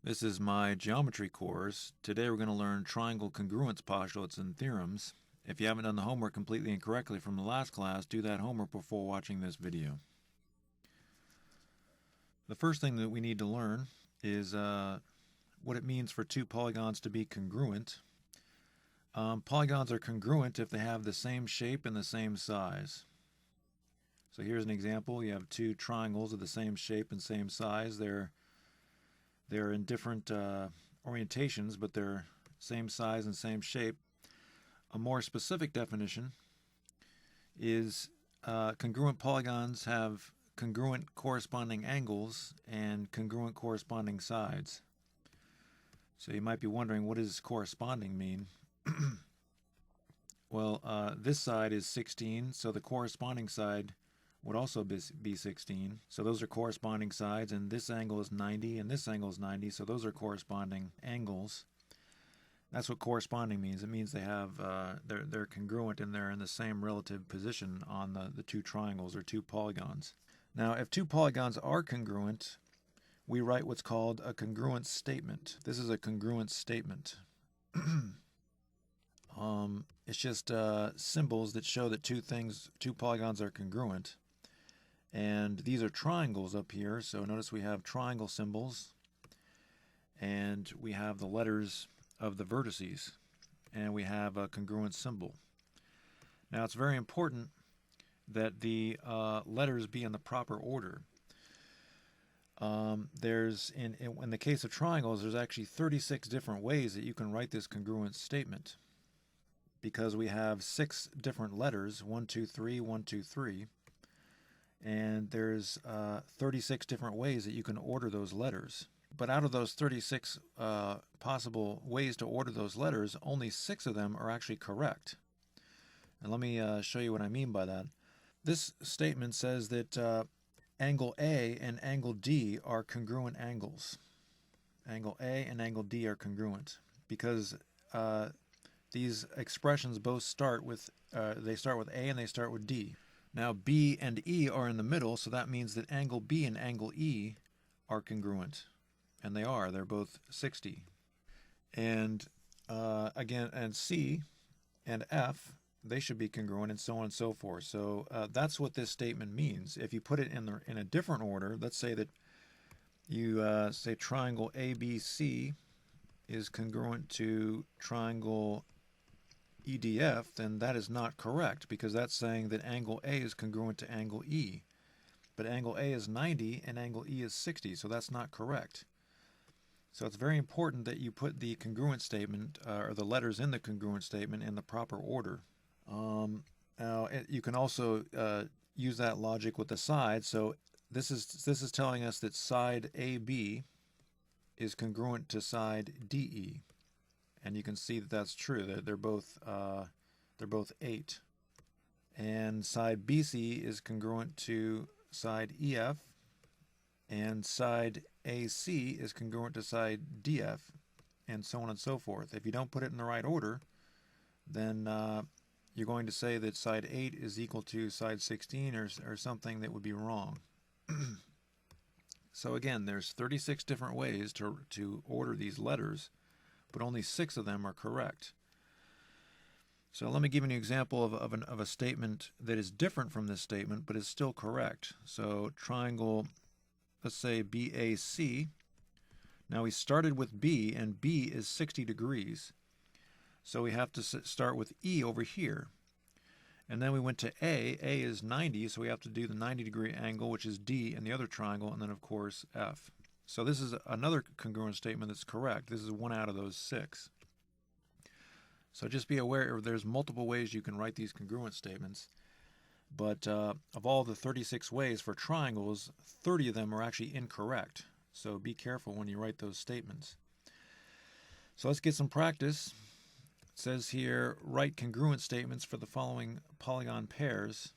This is my geometry course. Today we're going to learn triangle congruence postulates and theorems. If you haven't done the homework completely and correctly from the last class, do that homework before watching this video. The first thing that we need to learn is what it means for two polygons to be congruent. Polygons are congruent if they have the same shape and the same size. So here's an example. You have two triangles of the same shape and same size. They're in different orientations, but they're same size and same shape. A more specific definition is congruent polygons have congruent corresponding angles and congruent corresponding sides. So you might be wondering, what does corresponding mean? Well, this side is 16, so the corresponding side would also be 16. So those are corresponding sides, and this angle is 90, and this angle is 90, so those are corresponding angles. That's what corresponding means. It means they have they're congruent and they're in the same relative position on the two triangles or two polygons. Now, if two polygons are congruent, we write what's called a congruence statement. This is a congruence statement. It's just symbols that show that two polygons are congruent. And these are triangles up here, so notice we have triangle symbols, and we have the letters of the vertices, and we have a congruent symbol. Now it's very important that the letters be in the proper order. In the case of triangles, there's actually 36 different ways that you can write this congruence statement, because we have 6 different letters, 1, 2, 3, 1, 2, 3, and there's 36 different ways that you can order those letters. But out of those 36 possible ways to order those letters, only 6 of them are actually correct. And let me show you what I mean by that. This statement says that angle A and angle D are congruent angles. Angle A and angle D are congruent because these expressions both start with they start with A and they start with D. Now B and E are in the middle, so that means that angle B and angle E are congruent. And they are. They're both 60. And again, and C and F, they should be congruent, and so on and so forth. So that's what this statement means. If you put it in a different order, let's say that you say triangle ABC is congruent to triangle EDF, then that is not correct, because that's saying that angle A is congruent to angle E. But angle A is 90 and angle E is 60, so that's not correct. So it's very important that you put the congruent statement, or the letters in the congruent statement, in the proper order. Now, you can also use that logic with the side. So this is telling us that side AB is congruent to side DE. And you can see that that's true. They're both 8. And side BC is congruent to side EF, and side AC is congruent to side DF, and so on and so forth. If you don't put it in the right order, then you're going to say that side 8 is equal to side 16 or something that would be wrong. So again, there's 36 different ways to order these letters, but only 6 of them are correct. So let me give you an example of a statement that is different from this statement, but is still correct. So triangle, let's say BAC. Now we started with B, and B is 60 degrees. So we have to start with E over here. And then we went to A. A is 90, so we have to do the 90-degree angle, which is D in the other triangle, and then, of course, F. So this is another congruent statement that's correct. This is 1 out of those 6. So just be aware there's multiple ways you can write these congruent statements. But of all the 36 ways for triangles, 30 of them are actually incorrect. So be careful when you write those statements. So let's get some practice. It says here, write congruent statements for the following polygon pairs.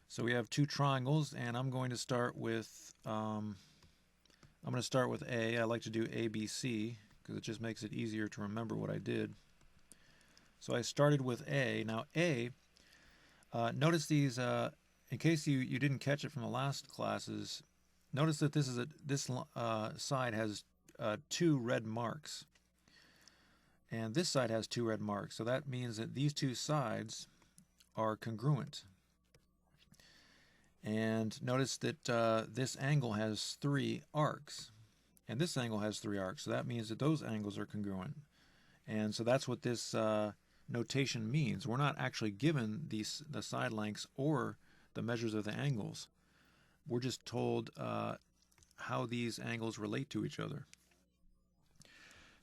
So we have 2 triangles, and I'm going to start with A. I like to do ABC because it just makes it easier to remember what I did. So I started with A. Now A, notice these, in case you didn't catch it from the last classes, notice that this side has 2 red marks, and this side has 2 red marks. So that means that these 2 sides are congruent. And notice that this angle has 3 arcs, and this angle has 3 arcs. So that means that those angles are congruent. And so that's what this notation means. We're not actually given the side lengths or the measures of the angles. We're just told how these angles relate to each other.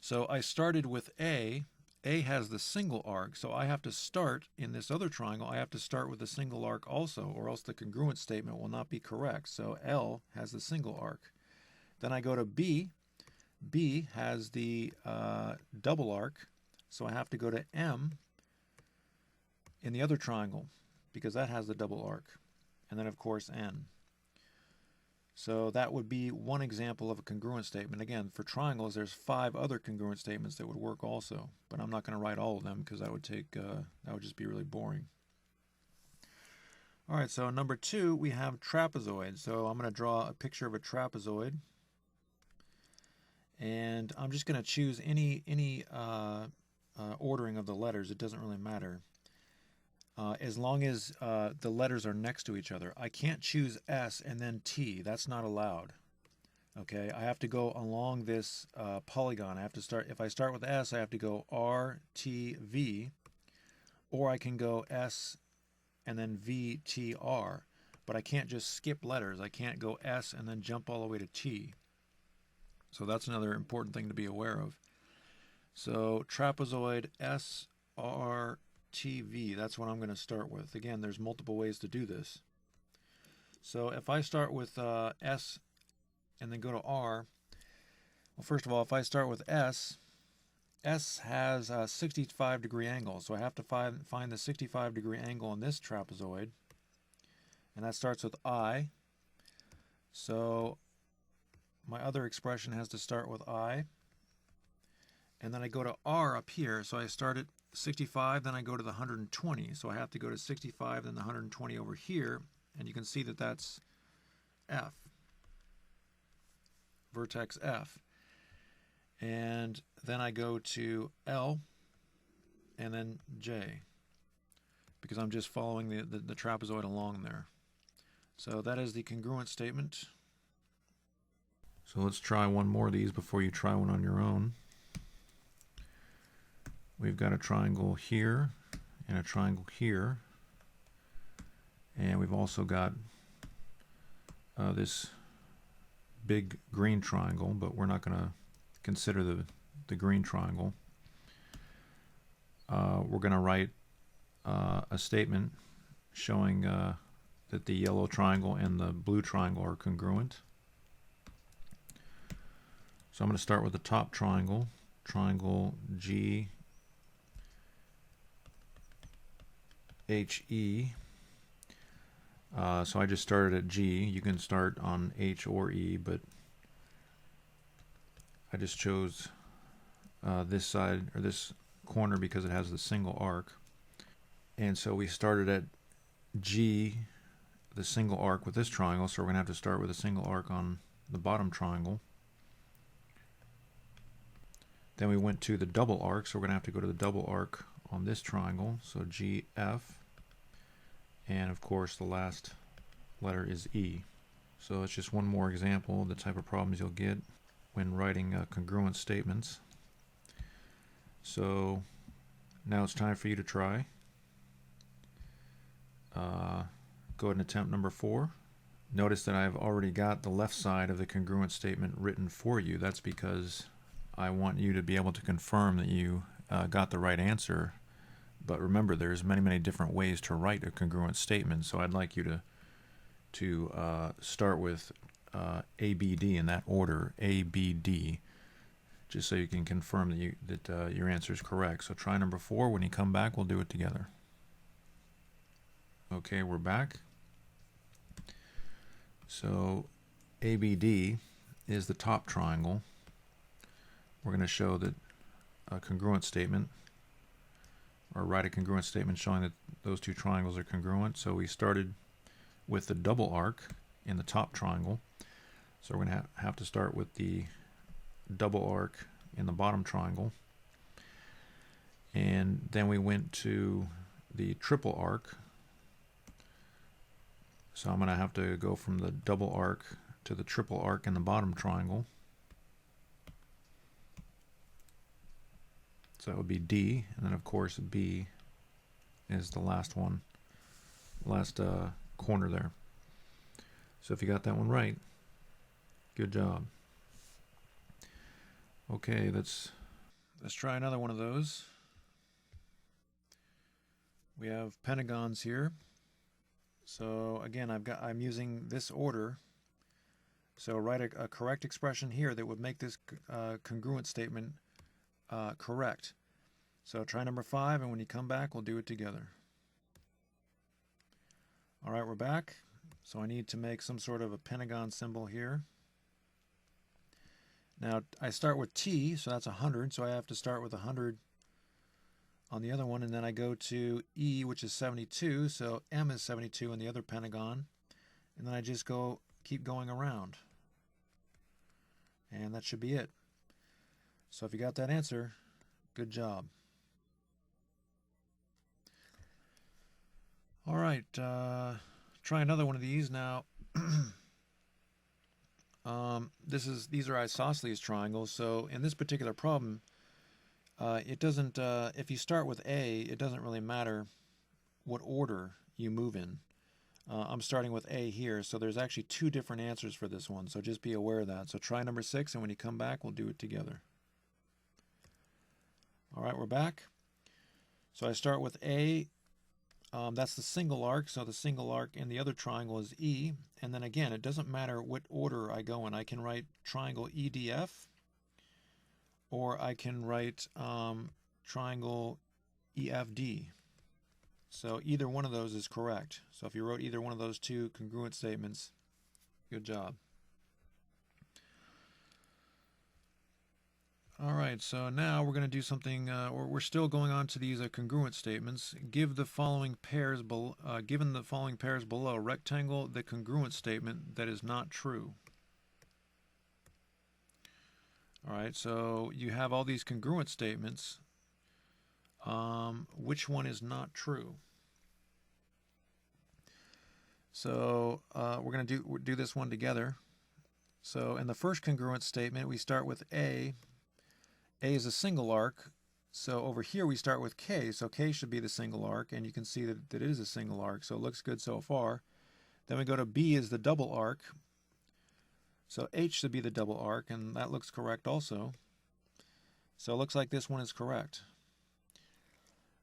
So I started with A. A has the single arc, so I have to start in this other triangle. I have to start with the single arc also, or else the congruent statement will not be correct. So L has the single arc. Then I go to B. B has the double arc, so I have to go to M in the other triangle because that has the double arc. And then, of course, N. So that would be one example of a congruent statement. Again, for triangles, there's 5 other congruent statements that would work also, but I'm not going to write all of them because that would just be really boring. All right, so number 2, we have trapezoid. So I'm going to draw a picture of a trapezoid, and I'm just going to choose any ordering of the letters. It doesn't really matter. As long as the letters are next to each other. I can't choose S and then T. That's not allowed. Okay, I have to go along this polygon. I have to start, if I start with S, I have to go R, T, V, or I can go S and then V, T, R. But I can't just skip letters. I can't go S and then jump all the way to T. So that's another important thing to be aware of. So trapezoid S, R, TV, that's what I'm going to start with. Again, there's multiple ways to do this. So if I start with S and then go to R, well, first of all, if I start with S, S has a 65-degree angle, so I have to find the 65-degree angle on this trapezoid, and that starts with I. So my other expression has to start with I, and then I go to R up here, so I start at 65, then I go to the 120. So I have to go to 65, then the 120 over here, and you can see that that's F, vertex F. And then I go to L, and then J, because I'm just following the trapezoid along there. So that is the congruent statement. So let's try one more of these before you try one on your own. We've got a triangle here and a triangle here, and we've also got this big green triangle, but we're not going to consider the green triangle. We're going to write a statement showing that the yellow triangle and the blue triangle are congruent. So I'm going to start with the top triangle, triangle G, HE. So I just started at G. You can start on H or E, but I just chose this side or this corner because it has the single arc. And so we started at G, the single arc with this triangle, so we're going to have to start with a single arc on the bottom triangle. Then we went to the double arc, so we're going to have to go to the double arc on this triangle, so GF, and of course the last letter is E. So it's just one more example of the type of problems you'll get when writing congruent statements. So now it's time for you to try. Go ahead and attempt number 4. Notice that I've already got the left side of the congruent statement written for you. That's because I want you to be able to confirm that you got the right answer. But remember, there's many different ways to write a congruent statement. So I'd like you to start with ABD in that order, ABD, just so you can confirm that your answer is correct. So try number 4. When you come back, we'll do it together. Okay, we're back. So ABD is the top triangle. We're going to show that a congruent statement, or write a congruent statement showing that those two triangles are congruent. So we started with the double arc in the top triangle. So we're going to have to start with the double arc in the bottom triangle. And then we went to the triple arc. So I'm going to have to go from the double arc to the triple arc in the bottom triangle. So that would be D, and then of course B is the last one, last corner there. So if you got that one right, good job. Okay, let's try another one of those. We have pentagons here. So again, I'm using this order. So write a correct expression here that would make this congruent statement correct. So try number 5, and when you come back, we'll do it together. All right, we're back. So I need to make some sort of a pentagon symbol here. Now I start with T, so that's 100. So I have to start with 100 on the other one, and then I go to E, which is 72. So M is 72 in the other pentagon, and then I just keep going around, and that should be it. So if you got that answer, good job. All right, try another one of these now. These are isosceles triangles. So in this particular problem, it doesn't. If you start with A, it doesn't really matter what order you move in. I'm starting with A here, so there's actually 2 different answers for this one. So just be aware of that. So try number 6, and when you come back, we'll do it together. All right, we're back. So I start with A. That's the single arc, so the single arc in the other triangle is E. And then again, it doesn't matter what order I go in. I can write triangle EDF, or I can write triangle EFD. So either one of those is correct. So if you wrote either one of those 2 congruent statements, good job. All right, so now we're going to do something, we're still going on to these congruent statements. Given the following pairs below, rectangle the congruent statement that is not true. All right, so you have all these congruent statements. Which one is not true? So we're going to do this one together. So in the first congruent statement, we start with A. A is a single arc, so over here we start with K, so K should be the single arc, and you can see that it is a single arc, so it looks good so far. Then we go to B is the double arc, so H should be the double arc, and that looks correct also. So it looks like this one is correct.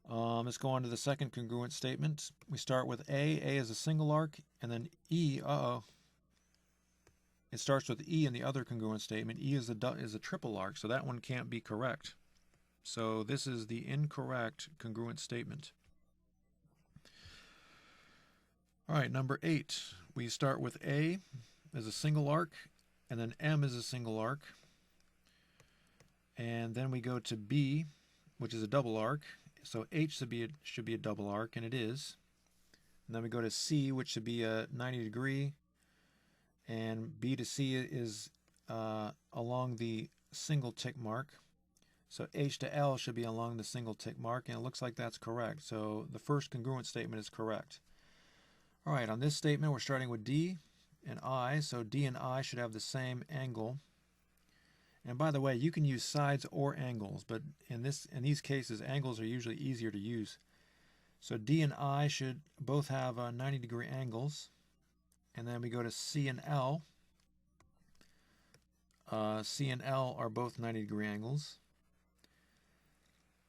Let's go on to the second congruent statement. We start with A is a single arc, and then E, it starts with E in the other congruent statement. E is a triple arc, so that one can't be correct. So this is the incorrect congruent statement. All right, number 8. We start with A as a single arc, and then M is a single arc. And then we go to B, which is a double arc. So H should be a double arc, and it is. And then we go to C, which should be a 90 degree. And B to C is along the single tick mark. So H to L should be along the single tick mark, and it looks like that's correct. So the first congruent statement is correct. All right, on this statement, we're starting with D and I. So D and I should have the same angle. And by the way, you can use sides or angles, but in these cases, angles are usually easier to use. So D and I should both have 90 degree angles. And then we go to C and L. C and L are both 90 degree angles.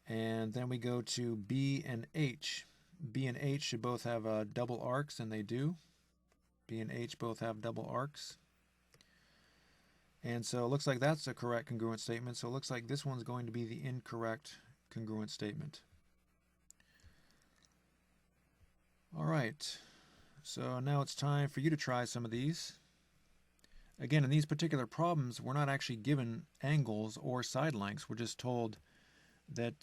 And then we go to B and H. B and H should both have double arcs, and they do. B and H both have double arcs. And so it looks like that's a correct congruent statement. So it looks like this one's going to be the incorrect congruent statement. All right. So now it's time for you to try some of these. Again, in these particular problems, we're not actually given angles or side lengths. We're just told that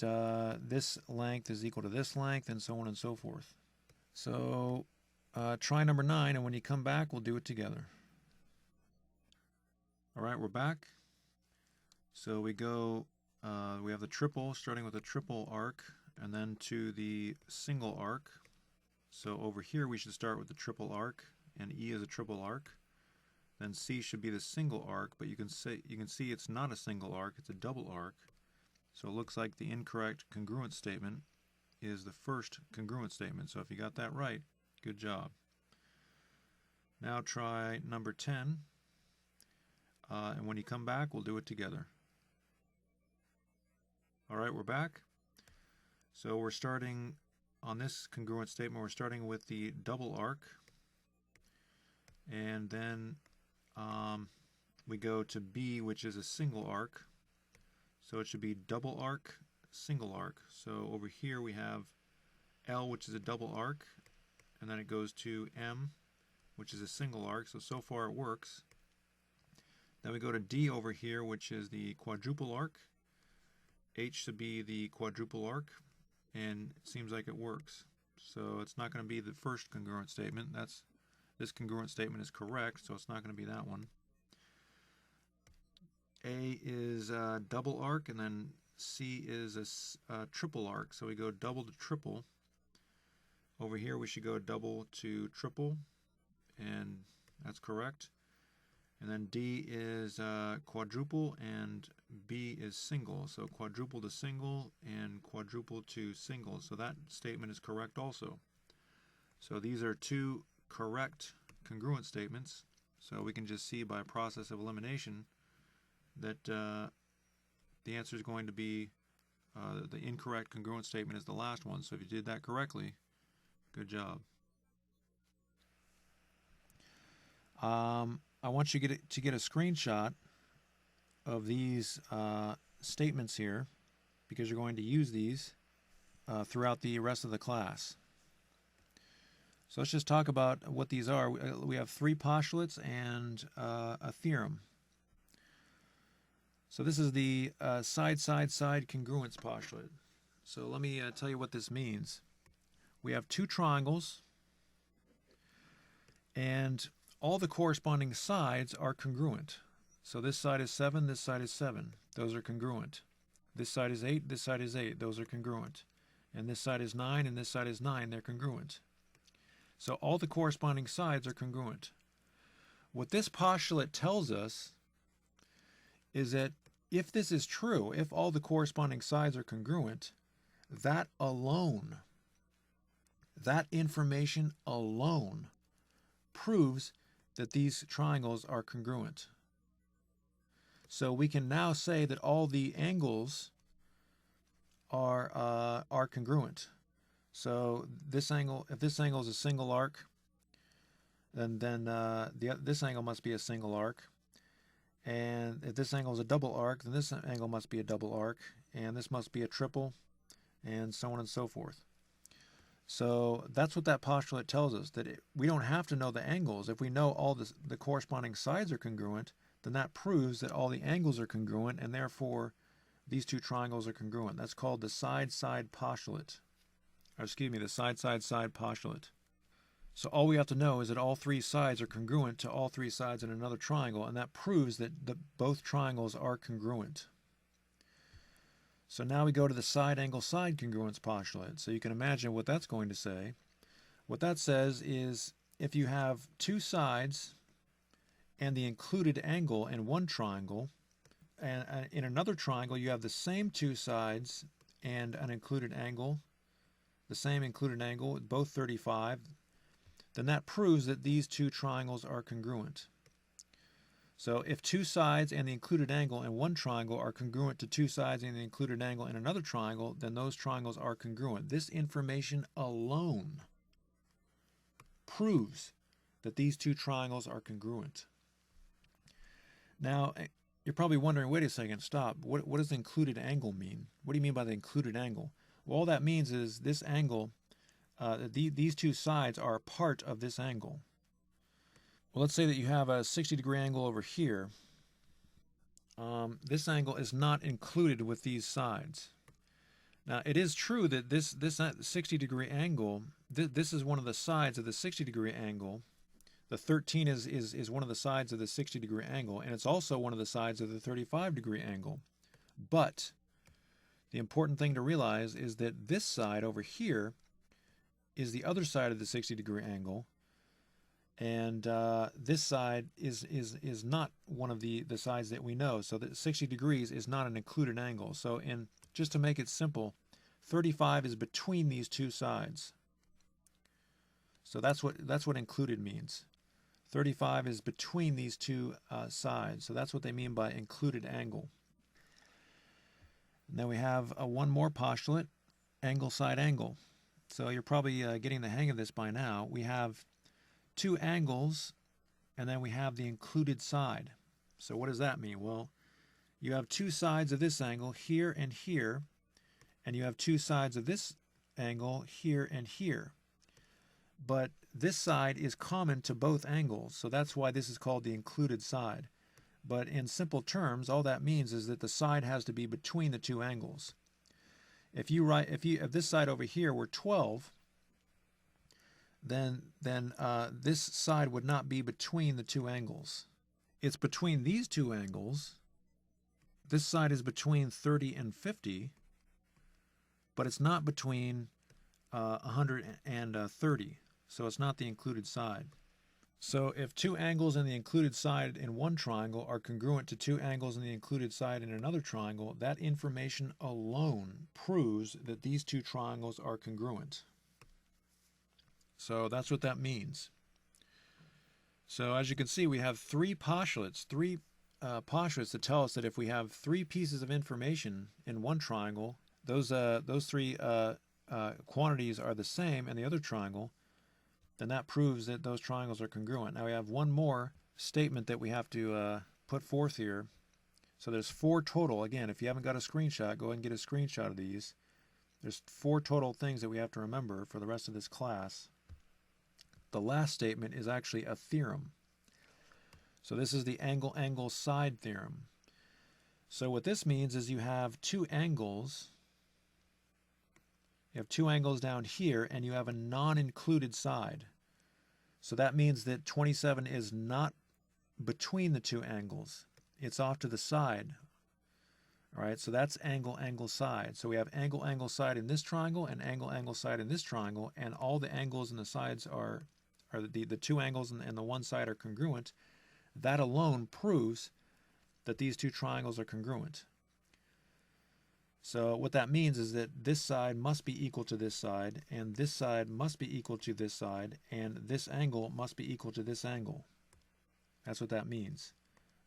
this length is equal to this length, and so on and so forth. So try number 9, and when you come back, we'll do it together. All right, we're back. So we go, we have the triple, starting with a triple arc, and then to the single arc. So over here we should start with the triple arc, and E is a triple arc. Then C should be the single arc, but you can see it's not a single arc, it's a double arc. So it looks like the incorrect congruence statement is the first congruent statement. So if you got that right, good job. Now try number 10. And when you come back, we'll do it together. All right, we're back. So we're starting on this congruent statement, we're starting with the double arc. And then we go to B, which is a single arc. So it should be double arc, single arc. So over here we have L, which is a double arc. And then it goes to M, which is a single arc. So far it works. Then we go to D over here, which is the quadruple arc. H should be the quadruple arc, and it seems like it works. So it's not going to be the first congruent statement. This congruent statement is correct, so it's not going to be that one. A is a double arc, and then C is a triple arc. So we go double to triple. Over here we should go double to triple, and that's correct. And then D is quadruple and B is single. So quadruple to single and quadruple to single. So that statement is correct also. So these are two correct congruent statements. So we can just see by process of elimination that the answer is going to be the incorrect congruent statement is the last one. So if you did that correctly, good job. I want you to get a screenshot of these statements here, because you're going to use these throughout the rest of the class. So let's just talk about what these are. We have three postulates and a theorem. So this is the Side-Side-Side Congruence Postulate. So let me tell you what this means. We have two triangles, and all the corresponding sides are congruent. So this side is 7, this side is 7. Those are congruent. This side is 8, this side is 8. Those are congruent. And this side is 9, and this side is 9. They're congruent. So all the corresponding sides are congruent. What this postulate tells us is that if this is true, if all the corresponding sides are congruent, that alone, that information alone proves that these triangles are congruent. So we can now say that all the angles are congruent. So this angle, if this angle is a single arc, then this angle must be a single arc. And if this angle is a double arc, then this angle must be a double arc, and this must be a triple, and so on and so forth. So that's what that postulate tells us, that we don't have to know the angles. If we know all the corresponding sides are congruent, then that proves that all the angles are congruent, and therefore these two triangles are congruent. That's called the side-side postulate. Or excuse me, the side-side-side postulate. So all we have to know is that all three sides are congruent to all three sides in another triangle, and that proves that both triangles are congruent. So now we go to the side-angle-side congruence postulate. So you can imagine what that's going to say. What that says is if you have two sides and the included angle in one triangle, and in another triangle you have the same two sides and an included angle, the same included angle, both 35, then that proves that these two triangles are congruent. So if two sides and the included angle in one triangle are congruent to two sides and the included angle in another triangle, then those triangles are congruent. This information alone proves that these two triangles are congruent. Now, you're probably wondering, wait a second, stop. What does the included angle mean? What do you mean by the included angle? Well, all that means is this angle, these two sides are a part of this angle. Well, let's say that you have a 60-degree angle over here. This angle is not included with these sides. Now, it is true that this 60-degree angle, this is one of the sides of the 60-degree angle The 13 is one of the sides of the 60-degree angle, and it's also one of the sides of the 35-degree angle. But the important thing to realize is that this side over here is the other side of the 60-degree angle, and this side is not one of the sides that we know. So that 60 degrees is not an included angle. So just to make it simple, 35 is between these two sides. So that's what included means. 35 is between these two sides. So that's what they mean by included angle. And then we have one more postulate, angle-side angle. So you're probably getting the hang of this by now. We have two angles, and then we have the included side. So what does that mean? Well, you have two sides of this angle here and here, and you have two sides of this angle here and here. But this side is common to both angles, so that's why this is called the included side. But in simple terms, all that means is that the side has to be between the two angles. If this side over here were 12, then this side would not be between the two angles. It's between these two angles. This side is between 30 and 50, but it's not between 100 and 30. So it's not the included side. So if two angles in the included side in one triangle are congruent to two angles in the included side in another triangle, that information alone proves that these two triangles are congruent. So that's what that means. So as you can see, we have three postulates that tell us that if we have three pieces of information in one triangle, those three quantities are the same in the other triangle, then that proves that those triangles are congruent. Now we have one more statement that we have to put forth here. So there's four total. Again, if you haven't got a screenshot, go ahead and get a screenshot of these. There's four total things that we have to remember for the rest of this class. The last statement is actually a theorem. So this is the Angle-Angle-Side Theorem. So what this means is you have two angles. You have two angles down here, and you have a non-included side. So that means that 27 is not between the two angles. It's off to the side. All right, so that's angle-angle-side. So we have angle-angle-side in this triangle and angle-angle-side in this triangle, and all the angles and the sides are the two angles and the one side are congruent. That alone proves that these two triangles are congruent. So what that means is that this side must be equal to this side, and this side must be equal to this side, and this angle must be equal to this angle. That's what that means,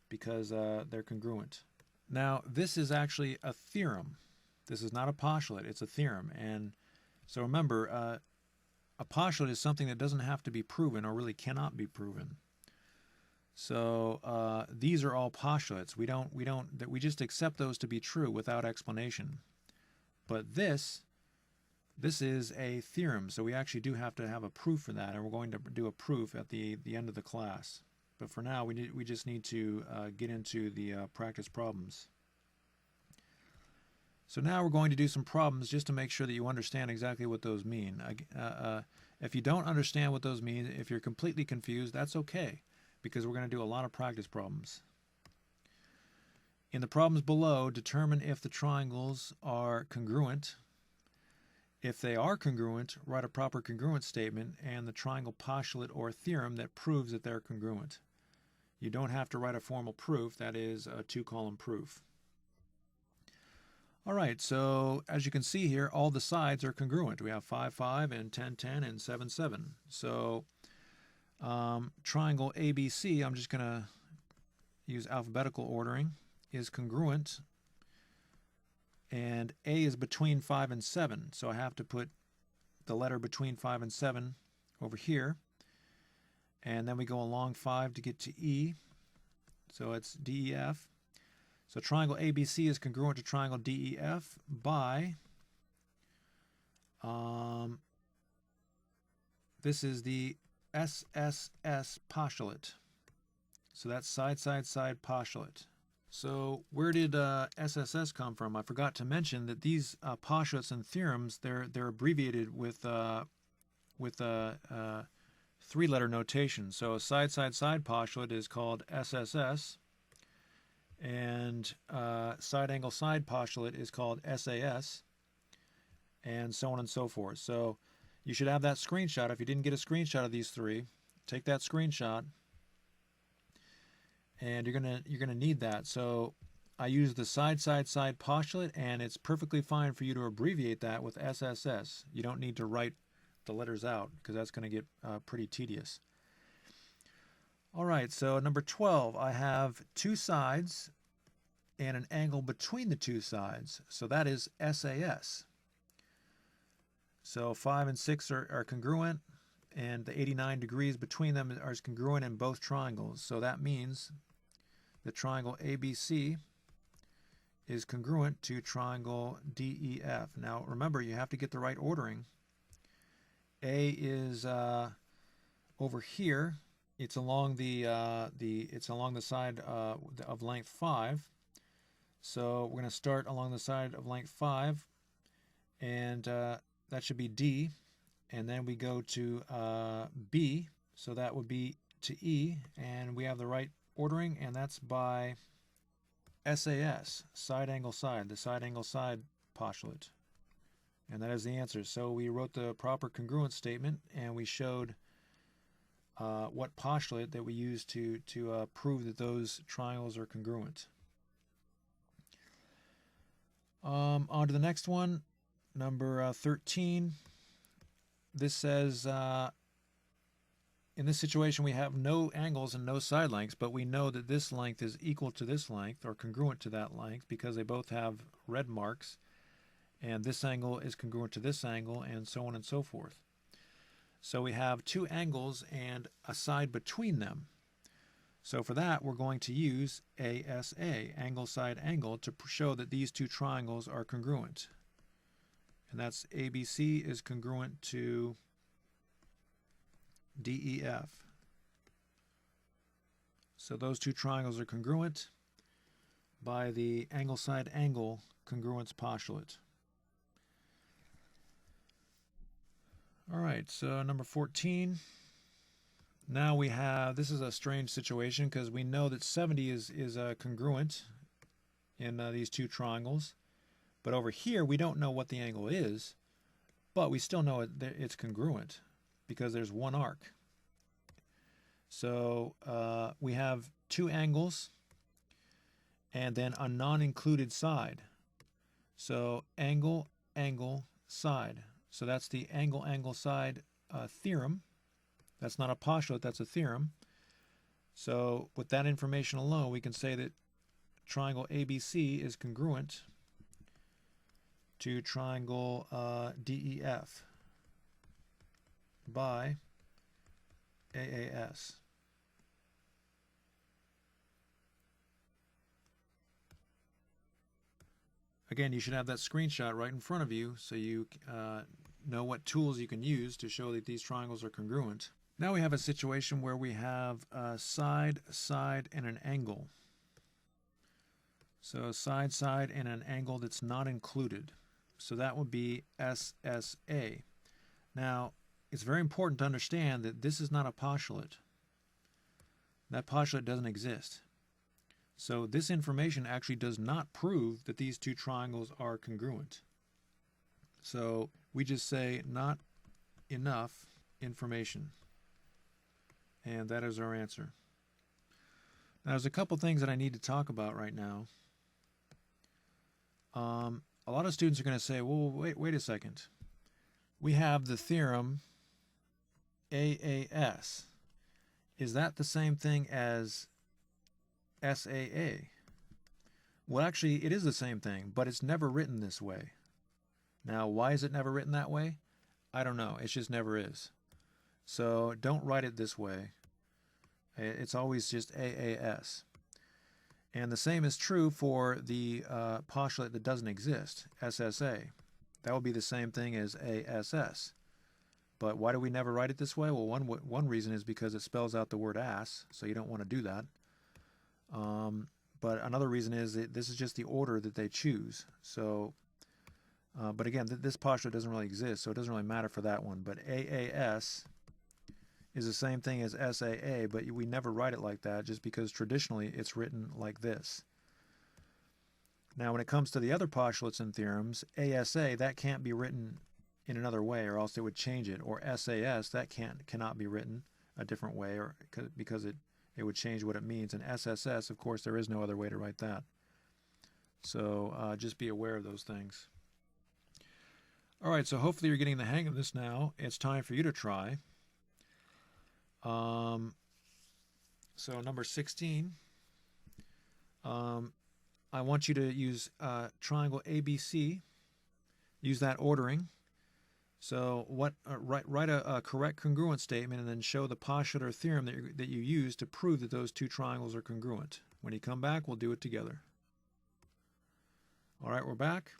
because they're congruent. Now, this is actually a theorem. This is not a postulate, it's a theorem. And so remember, a postulate is something that doesn't have to be proven or really cannot be proven. So these are all postulates. We just accept those to be true without explanation. But this is a theorem, so we actually do have to have a proof for that, and we're going to do a proof at the end of the class. But for now, we just need to get into the practice problems. So now we're going to do some problems just to make sure that you understand exactly what those mean. If you don't understand what those mean, if you're completely confused, that's okay, because we're going to do a lot of practice problems. In the problems below, determine if the triangles are congruent. If they are congruent, write a proper congruence statement and the triangle postulate or theorem that proves that they're congruent. You don't have to write a formal proof. That is a two-column proof. All right, so as you can see here, all the sides are congruent. We have 5, 5, and 10, 10, and 7, 7. So triangle ABC, I'm just going to use alphabetical ordering, is congruent. And A is between 5 and 7. So I have to put the letter between 5 and 7 over here. And then we go along 5 to get to E. So it's DEF. So triangle ABC is congruent to triangle DEF by, this is the SSS postulate. So that's side-side-side postulate. So where did SSS come from? I forgot to mention that these postulates and theorems, they're abbreviated with three-letter notation. So side-side-side postulate is called SSS, and side-angle-side postulate is called SAS, and so on and so forth. So you should have that screenshot. If you didn't get a screenshot of these three, take that screenshot, and you're gonna need that. So I use the side-side-side postulate, and it's perfectly fine for you to abbreviate that with SSS. You don't need to write the letters out because that's going to get pretty tedious. All right, so number 12, I have two sides and an angle between the two sides. So that is SAS. So 5 and 6 are congruent, and the 89 degrees between them are congruent in both triangles. So that means the triangle ABC is congruent to triangle DEF. Now remember, you have to get the right ordering. A is over here. It's along the side of length 5. So we're going to start along the side of length 5, and that should be D, and then we go to B, so that would be to E, and we have the right ordering, and that's by SAS, side-angle-side, the side-angle-side postulate. And that is the answer. So we wrote the proper congruence statement, and we showed what postulate that we use to prove that those triangles are congruent. On to the next one, number 13. This says, in this situation we have no angles and no side lengths, but we know that this length is equal to this length, or congruent to that length, because they both have red marks, and this angle is congruent to this angle, and so on and so forth. So we have two angles and a side between them. So for that, we're going to use ASA, angle-side-angle, to show that these two triangles are congruent. And that's ABC is congruent to DEF. So those two triangles are congruent by the angle-side-angle congruence postulate. All right, so number 14. Now we have, this is a strange situation because we know that 70 is congruent in these two triangles. But over here, we don't know what the angle is, but we still know it's congruent because there's one arc. So we have two angles and then a non-included side. So angle, angle, side. So that's the Angle-Angle-Side Theorem. That's not a postulate, that's a theorem. So with that information alone, we can say that triangle ABC is congruent to triangle DEF by AAS. Again, you should have that screenshot right in front of you so you know what tools you can use to show that these triangles are congruent. Now we have a situation where we have a side, side, and an angle. So side, side, and an angle that's not included. So that would be SSA. Now, it's very important to understand that this is not a postulate. That postulate doesn't exist. So this information actually does not prove that these two triangles are congruent. So we just say not enough information. And that is our answer. Now there's a couple things that I need to talk about right now. A lot of students are going to say, well, wait a second. We have the theorem AAS. Is that the same thing as SAA? Well, actually, it is the same thing, but it's never written this way. Now, why is it never written that way? I don't know. It just never is. So don't write it this way. It's always just AAS. And the same is true for the postulate that doesn't exist, SSA. That would be the same thing as ASS. But why do we never write it this way? Well, one reason is because it spells out the word ass, so you don't want to do that. But another reason is that this is just the order that they choose. So, but again, this postulate doesn't really exist, so it doesn't really matter for that one. But AAS is the same thing as SAA, but we never write it like that just because traditionally it's written like this. Now when it comes to the other postulates and theorems, ASA, that can't be written in another way or else it would change it, or SAS, that cannot be written a different way or because it would change what it means, and SSS, of course, there is no other way to write that. So just be aware of those things. All right, so hopefully you're getting the hang of this now. It's time for you to try. So number 16, I want you to use triangle ABC, use that ordering. So write a correct congruent statement and then show the postulate or theorem that you use to prove that those two triangles are congruent. When you come back, we'll do it together. All right, we're back.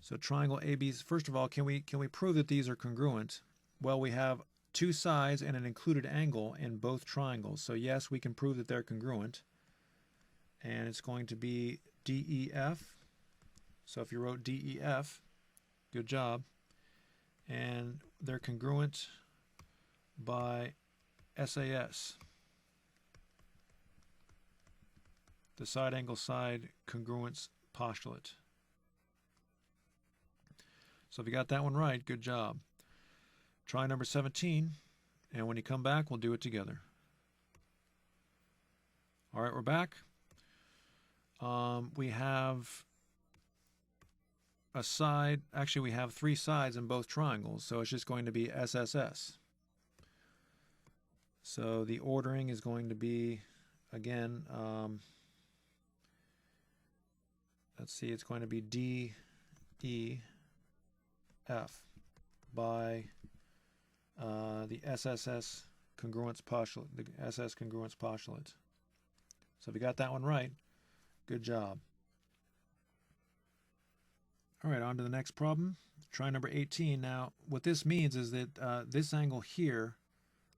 So triangle AB, first of all, can we prove that these are congruent? Well, we have two sides and an included angle in both triangles. So yes, we can prove that they're congruent. And it's going to be DEF. So if you wrote DEF, good job. And they're congruent by SAS, the Side-Angle-Side Congruence Postulate. So if you got that one right, good job. Try number 17, and when you come back, we'll do it together. All right, we're back. We have a side, actually we have three sides in both triangles, so it's just going to be SSS. So the ordering is going to be, again, let's see, it's going to be DEF by the SSS congruence postulate, the SS congruence postulate. So if you got that one right, good job. All right, on to the next problem. Try number 18. Now, what this means is that this angle here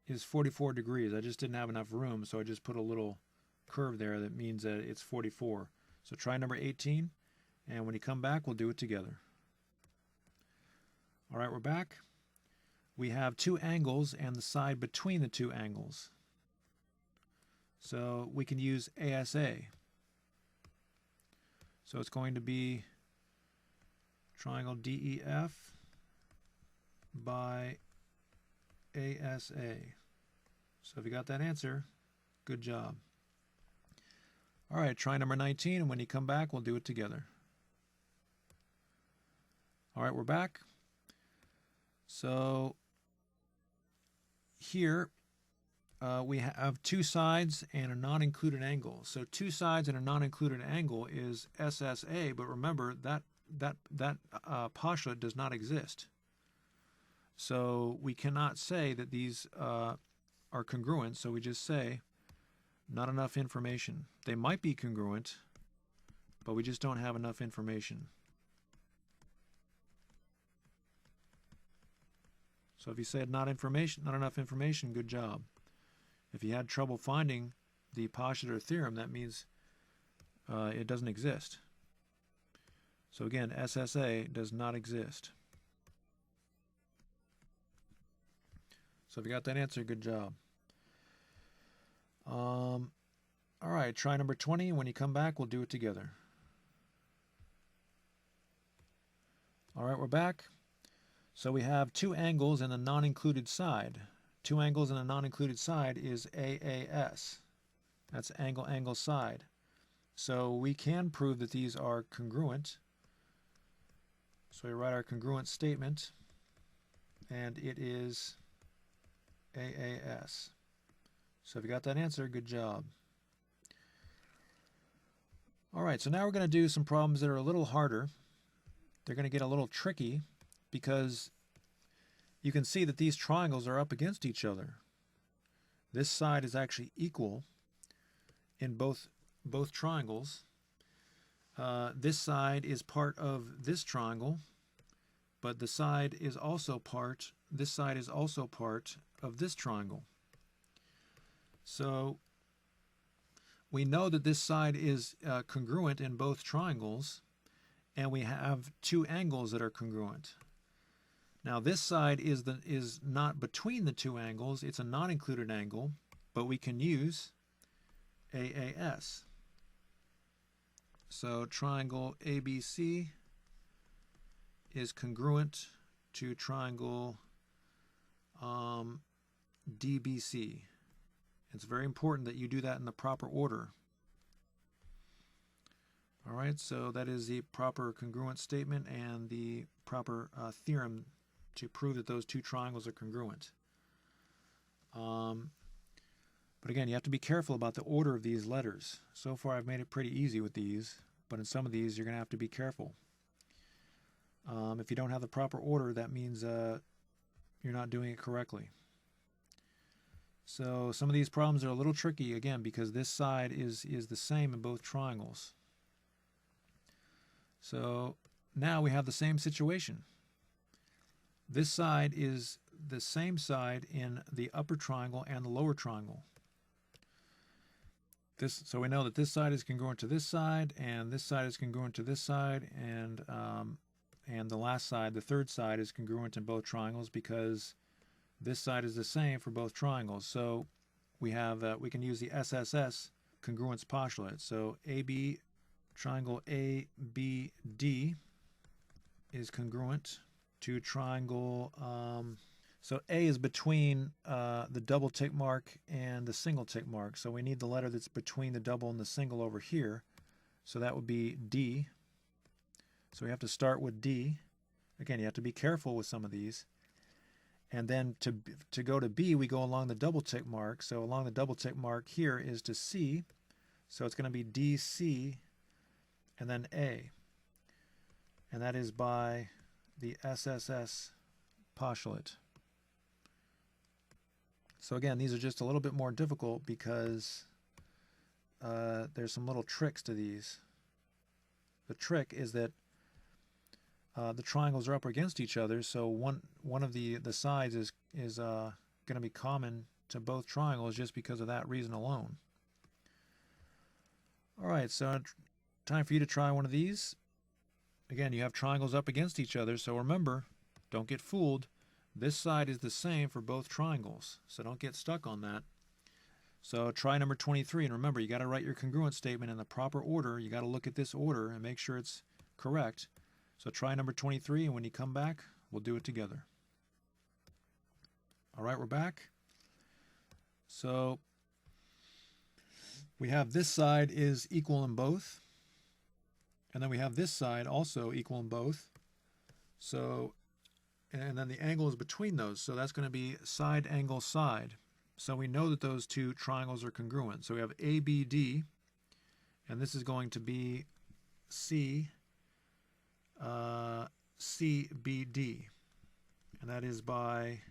is 44 degrees. I just didn't have enough room, so I just put a little curve there that means that it's 44. So try number 18, and when you come back, we'll do it together. All right, we're back. We have two angles and the side between the two angles. So we can use ASA. So it's going to be triangle DEF by ASA. So if you got that answer, good job. All right, try number 19, and when you come back, we'll do it together. All right, we're back. So here we have two sides and a non-included angle. So two sides and a non-included angle is SSA, but remember that postulate does not exist. So we cannot say that these are congruent, so we just say not enough information. They might be congruent, but we just don't have enough information. So if you said not enough information, good job. If you had trouble finding the postulate or theorem, that means it doesn't exist. So again, SSA does not exist. So if you got that answer, good job. All right, try number 20. When you come back, we'll do it together. All right, we're back. So we have two angles and a non-included side. Two angles and a non-included side is AAS. That's angle-angle-side. So we can prove that these are congruent. So we write our congruent statement, and it is AAS. So if you got that answer, good job. All right, so now we're going to do some problems that are a little harder. They're going to get a little tricky because you can see that these triangles are up against each other. This side is actually equal in both triangles. This side is part of this triangle, but this side is also part of this triangle. So we know that this side is congruent in both triangles, and we have two angles that are congruent. Now this side is not between the two angles, it's a non-included angle, but we can use AAS. So triangle ABC is congruent to triangle DBC. It's very important that you do that in the proper order. All right, so that is the proper congruent statement and the proper theorem to prove that those two triangles are congruent. But again, you have to be careful about the order of these letters. So far I've made it pretty easy with these, but in some of these you're going to have to be careful. If you don't have the proper order, that means you're not doing it correctly. So some of these problems are a little tricky, again, because this side is the same in both triangles. So now we have the same situation. This side is the same side in the upper triangle and the lower triangle. So we know that this side is congruent to this side, and this side is congruent to this side, and the last side, the third side, is congruent in both triangles because this side is the same for both triangles. So we can use the SSS congruence postulate. So triangle ABD is congruent to triangle. So A is between the double tick mark and the single tick mark. So we need the letter that's between the double and the single over here. So that would be D. So we have to start with D. Again, you have to be careful with some of these. And then to go to B, we go along the double tick mark. So along the double tick mark here is to C. So it's going to be DC and then A. And that is by the SSS postulate. So again, these are just a little bit more difficult because there's some little tricks to these. The trick is that the triangles are up against each other, so one of the sides is going to be common to both triangles just because of that reason alone. All right, so time for you to try one of these. Again, you have triangles up against each other, so remember, don't get fooled. This side is the same for both triangles, so don't get stuck on that. So try number 23, and remember, you got to write your congruent statement in the proper order. You got to look at this order and make sure it's correct. So try number 23, and when you come back, we'll do it together. All right, we're back. So we have this side is equal in both, and then we have this side also equal in both. So, and then the angle is between those, so that's going to be side-angle-side. So we know that those two triangles are congruent. So we have ABD, and this is going to be CBD, and that is by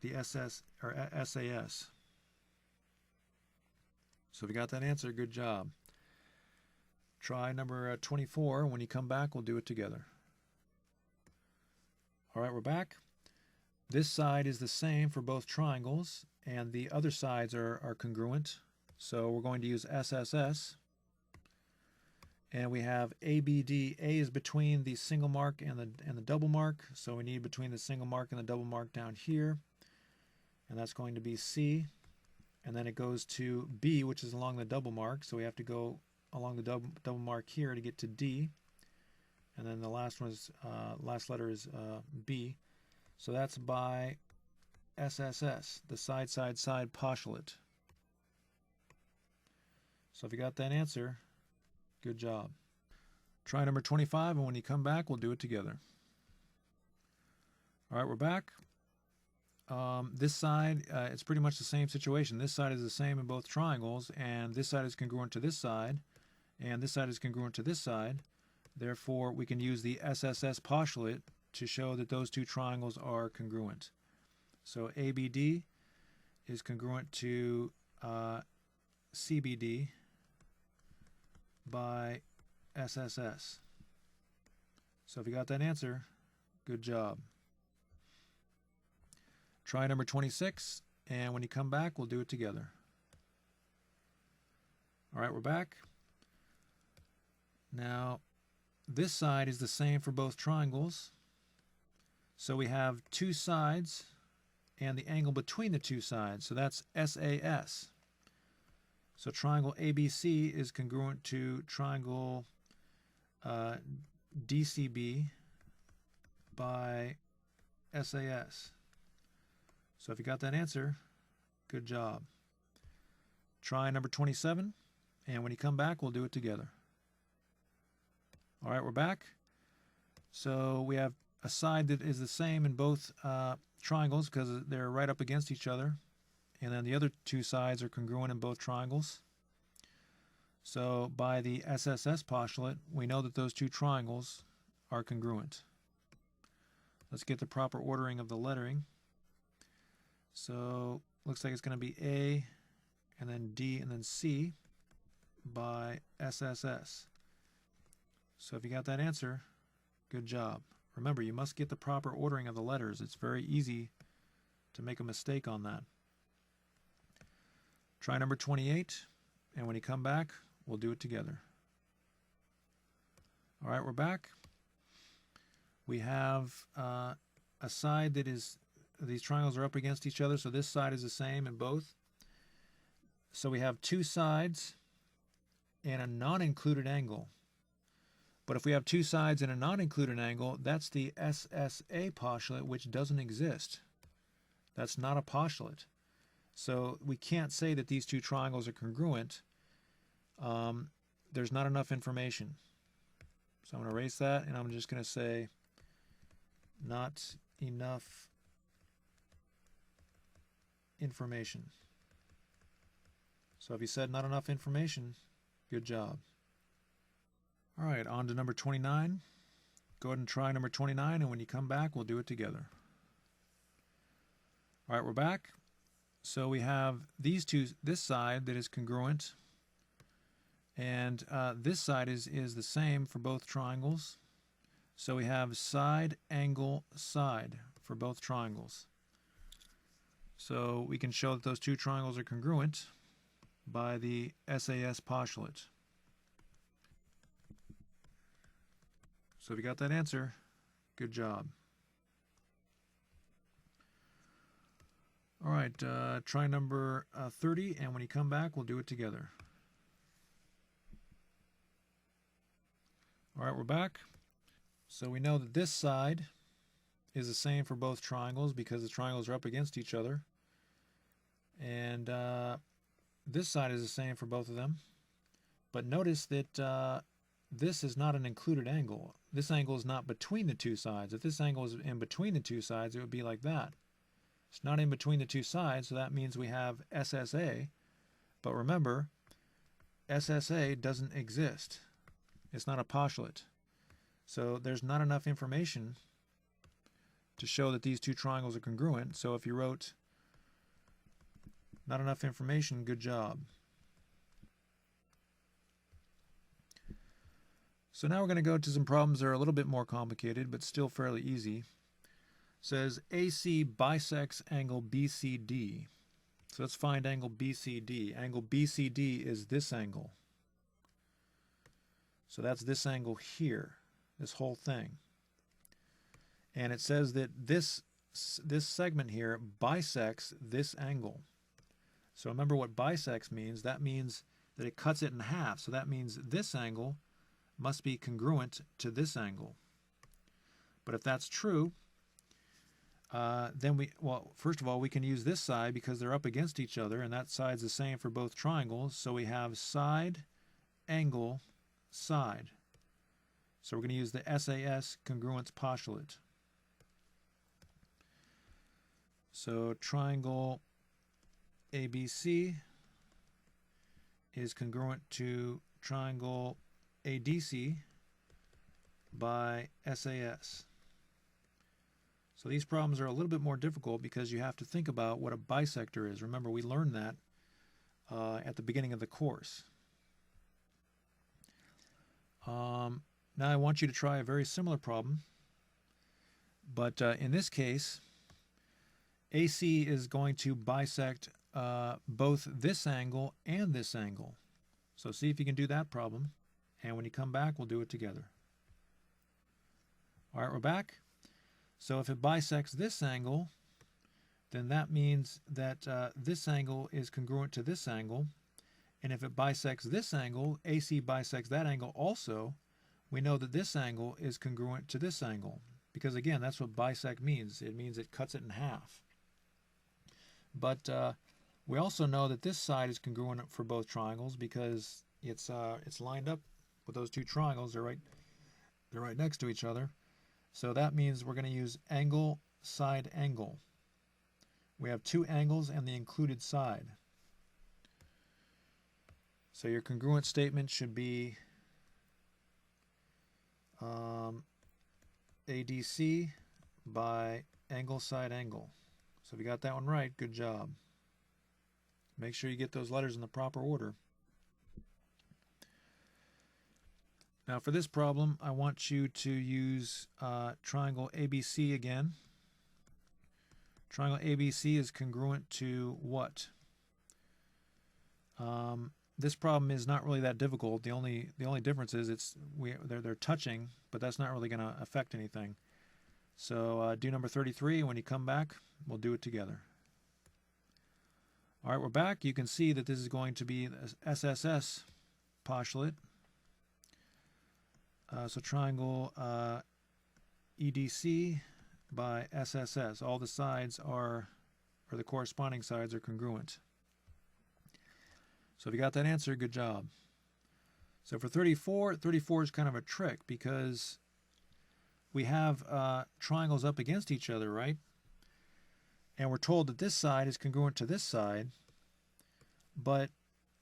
the SAS. So if you got that answer, good job. Try number 24. When you come back, we'll do it together. All right, we're back. This side is the same for both triangles, and the other sides are congruent. So we're going to use SSS. And we have ABD. A is between the single mark and the double mark. So we need between the single mark and the double mark down here. And that's going to be C. And then it goes to B, which is along the double mark. So we have to go along the double mark here to get to D. And then the last one is last letter is B. So that's by SSS, the side-side-side postulate. So if you got that answer, good job. Try number 25, and when you come back, we'll do it together. All right, we're back. This side, it's pretty much the same situation. This side is the same in both triangles, and this side is congruent to this side, and this side is congruent to this side. Therefore, we can use the SSS postulate to show that those two triangles are congruent. So ABD is congruent to CBD by SSS. So if you got that answer, good job. Try number 26, and when you come back, we'll do it together. All right, we're back. Now, this side is the same for both triangles. So we have two sides and the angle between the two sides. So that's SAS. So triangle ABC is congruent to triangle DCB by SAS. So if you got that answer, good job. Try number 27, and when you come back, we'll do it together. All right, we're back. So we have a side that is the same in both triangles because they're right up against each other. And then the other two sides are congruent in both triangles. So by the SSS postulate, we know that those two triangles are congruent. Let's get the proper ordering of the lettering. So looks like it's going to be A, and then D, and then C by SSS. So if you got that answer, good job. Remember, you must get the proper ordering of the letters. It's very easy to make a mistake on that. Try number 28, and when you come back, we'll do it together. All right, we're back. We have a side that is, these triangles are up against each other, so this side is the same in both. So we have two sides and a non-included angle. But if we have two sides and a non-included angle, that's the SSA postulate, which doesn't exist. That's not a postulate. So we can't say that these two triangles are congruent. There's not enough information. So I'm going to erase that, and I'm just going to say not enough information. So if you said not enough information, good job. All right, on to number 29. Go ahead and try number 29, and when you come back, we'll do it together. All right, we're back. So we have these two, this side that is congruent, and this side is the same for both triangles. So we have side-angle-side for both triangles. So we can show that those two triangles are congruent by the SAS postulate. So if you got that answer, good job. All right, try number 30, and when you come back, we'll do it together. All right, we're back. So we know that this side is the same for both triangles because the triangles are up against each other. And this side is the same for both of them. But notice that this is not an included angle. This angle is not between the two sides. If this angle is in between the two sides, it would be like that. It's not in between the two sides, so that means we have SSA. But remember, SSA doesn't exist. It's not a postulate. So there's not enough information to show that these two triangles are congruent. So if you wrote not enough information, good job. So now we're going to go to some problems that are a little bit more complicated, but still fairly easy. It says AC bisects angle BCD. So let's find angle BCD. Angle BCD is this angle. So that's this angle here, this whole thing. And it says that this segment here bisects this angle. So remember what bisects means. That means that it cuts it in half. So that means this angle must be congruent to this angle. But if that's true, then first of all, we can use this side because they're up against each other, and that side's the same for both triangles. So we have side, angle, side. So we're going to use the SAS congruence postulate. So triangle ABC is congruent to triangle ADC by SAS. So these problems are a little bit more difficult because you have to think about what a bisector is. Remember, we learned that at the beginning of the course. Now I want you to try a very similar problem, but in this case, AC is going to bisect both this angle and this angle. So see if you can do that problem, and when you come back, we'll do it together. All right, we're back. So if it bisects this angle, then that means that this angle is congruent to this angle. And if it bisects this angle, AC bisects that angle also, we know that this angle is congruent to this angle. Because again, that's what bisect means. It means it cuts it in half. But we also know that this side is congruent for both triangles because it's lined up with those two triangles. They're right next to each other. So that means we're going to use angle-side-angle. We have two angles and the included side. So your congruent statement should be ADC by angle-side-angle. So if you got that one right, good job. Make sure you get those letters in the proper order. Now for this problem, I want you to use triangle ABC again. Triangle ABC is congruent to what? This problem is not really that difficult. The only difference is they're touching, but that's not really going to affect anything. So do number 33. When you come back, we'll do it together. All right, we're back. You can see that this is going to be the SSS postulate. So triangle EDC by SSS. All the sides or the corresponding sides are congruent. So if you got that answer, good job. So for 34 is kind of a trick because we have triangles up against each other, right? And we're told that this side is congruent to this side, but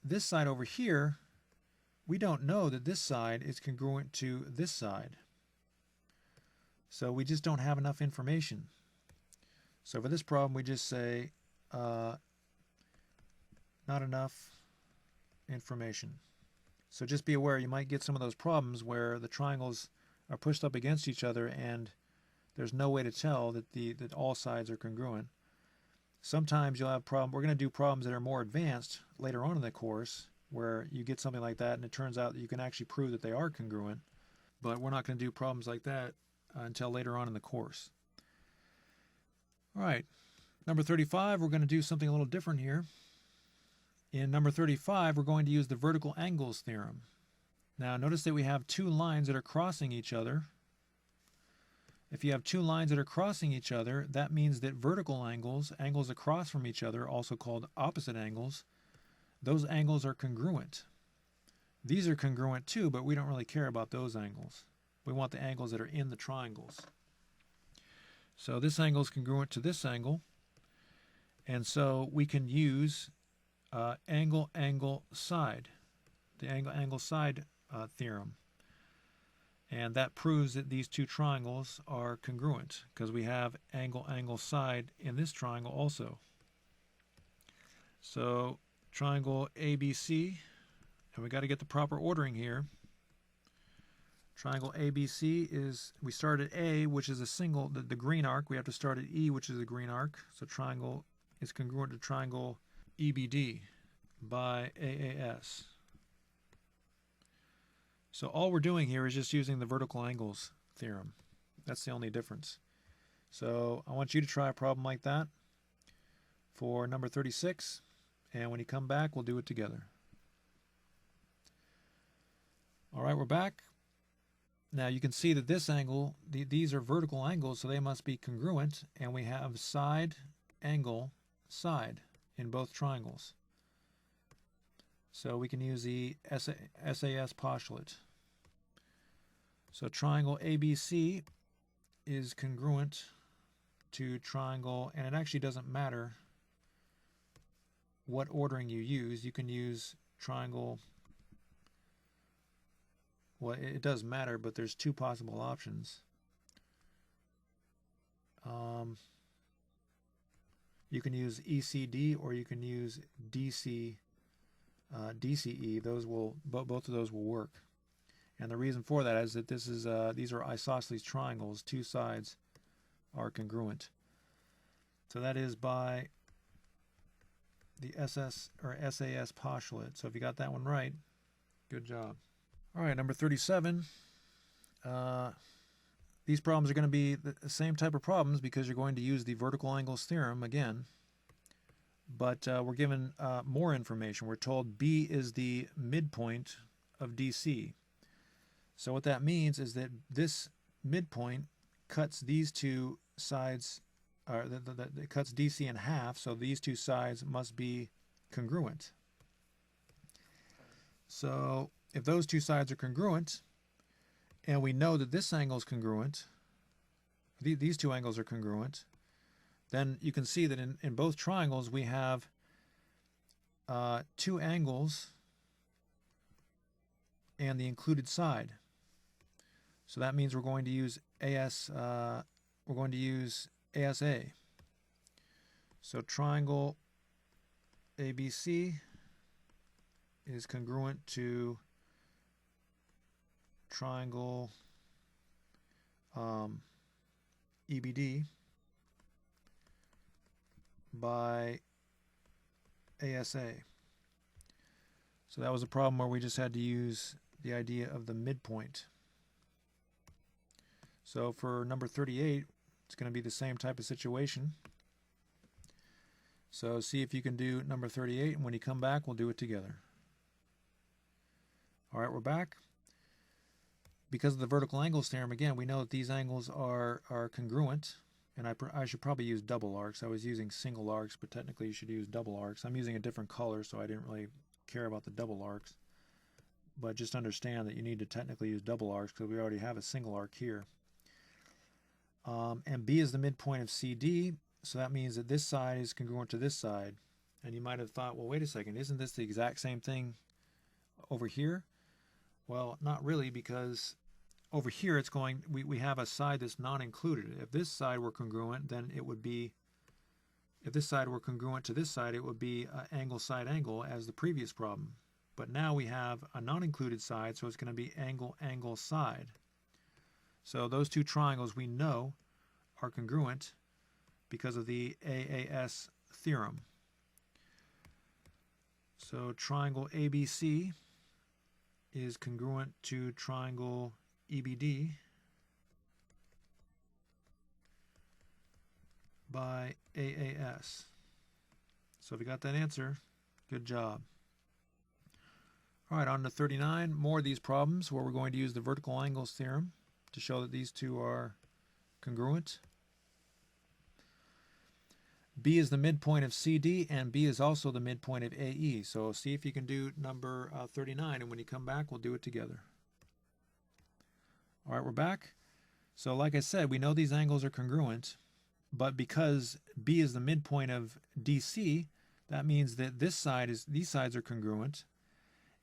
this side over here, we don't know that this side is congruent to this side. So we just don't have enough information. So for this problem, we just say not enough information. So just be aware, you might get some of those problems where the triangles are pushed up against each other and there's no way to tell that all sides are congruent. Sometimes you'll have problems. We're going to do problems that are more advanced later on in the course where you get something like that and it turns out that you can actually prove that they are congruent, but we're not going to do problems like that until later on in the course. All right, number 35, we're going to do something a little different here. In number 35, we're going to use the vertical angles theorem. Now notice that we have two lines that are crossing each other. If you have two lines that are crossing each other, that means that vertical angles, angles across from each other, also called opposite angles, those angles are congruent. These are congruent too, but we don't really care about those angles. We want the angles that are in the triangles. So this angle is congruent to this angle, and so we can use angle-angle-side, the angle-angle-side theorem. And that proves that these two triangles are congruent because we have angle-angle-side in this triangle also. So triangle ABC, and we got to get the proper ordering here. Triangle ABC is, we start at A, which is a single, the green arc. We have to start at E, which is a green arc. So triangle is congruent to triangle EBD by AAS. So all we're doing here is just using the vertical angles theorem. That's the only difference. So I want you to try a problem like that for number 36, and when you come back, we'll do it together. All right, we're back. Now you can see that this angle, these are vertical angles, so they must be congruent, and we have side, angle, side in both triangles. So we can use the SAS postulate. So triangle ABC is congruent to triangle, and it actually doesn't matter what ordering you use. You can use triangle, well, it does matter, but there's two possible options. You can use ECD or you can use DCE. Both of those will work. And the reason for that is that these are isosceles triangles. Two sides are congruent. So that is by the SAS postulate. So if you got that one right, good job. All right, number 37. these problems are going to be the same type of problems because you're going to use the vertical angles theorem again. But we're given more information. We're told B is the midpoint of DC. So what that means is that this midpoint cuts these two sides, it cuts DC in half, so these two sides must be congruent. So if those two sides are congruent, and we know that this angle is congruent, these two angles are congruent, then you can see that in both triangles we have two angles and the included side. So that means we're going to use ASA. So triangle ABC is congruent to triangle EBD by ASA. So that was a problem where we just had to use the idea of the midpoint. So for number 38, it's going to be the same type of situation. So see if you can do number 38, and when you come back, we'll do it together. All right, we're back. Because of the vertical angles theorem, again, we know that these angles are congruent, and I should probably use double arcs. I was using single arcs, but technically you should use double arcs. I'm using a different color, so I didn't really care about the double arcs. But just understand that you need to technically use double arcs because we already have a single arc here. And B is the midpoint of CD, so that means that this side is congruent to this side. And you might have thought, well, wait a second, isn't this the exact same thing over here? Well, not really, because over here it's going, we have a side that's not included. If this side were congruent, then it would be, if this side were congruent to this side, it would be angle-side-angle as the previous problem. But now we have a non-included side, so it's going to be angle-angle-side. So those two triangles we know are congruent because of the AAS theorem. So triangle ABC is congruent to triangle EBD by AAS. So if you got that answer, good job. All right, on to 39, more of these problems where we're going to use the vertical angles theorem to show that these two are congruent. B is the midpoint of CD, and B is also the midpoint of AE. So see if you can do number 39, and when you come back, we'll do it together. All right, we're back. So like I said, we know these angles are congruent, but because B is the midpoint of DC, that means that these sides are congruent.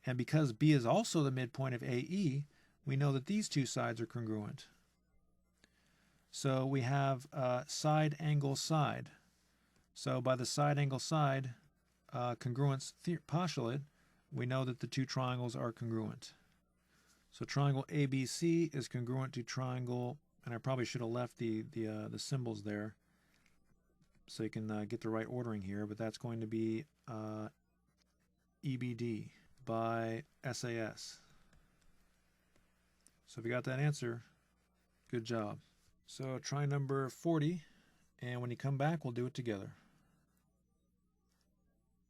And because B is also the midpoint of AE, we know that these two sides are congruent. So we have side-angle-side. So by the side-angle-side congruence postulate, we know that the two triangles are congruent. So triangle ABC is congruent to triangle, and I probably should have left the symbols there so you can get the right ordering here, but that's going to be EBD by SAS. So if you got that answer, good job. So try number 40, and when you come back, we'll do it together.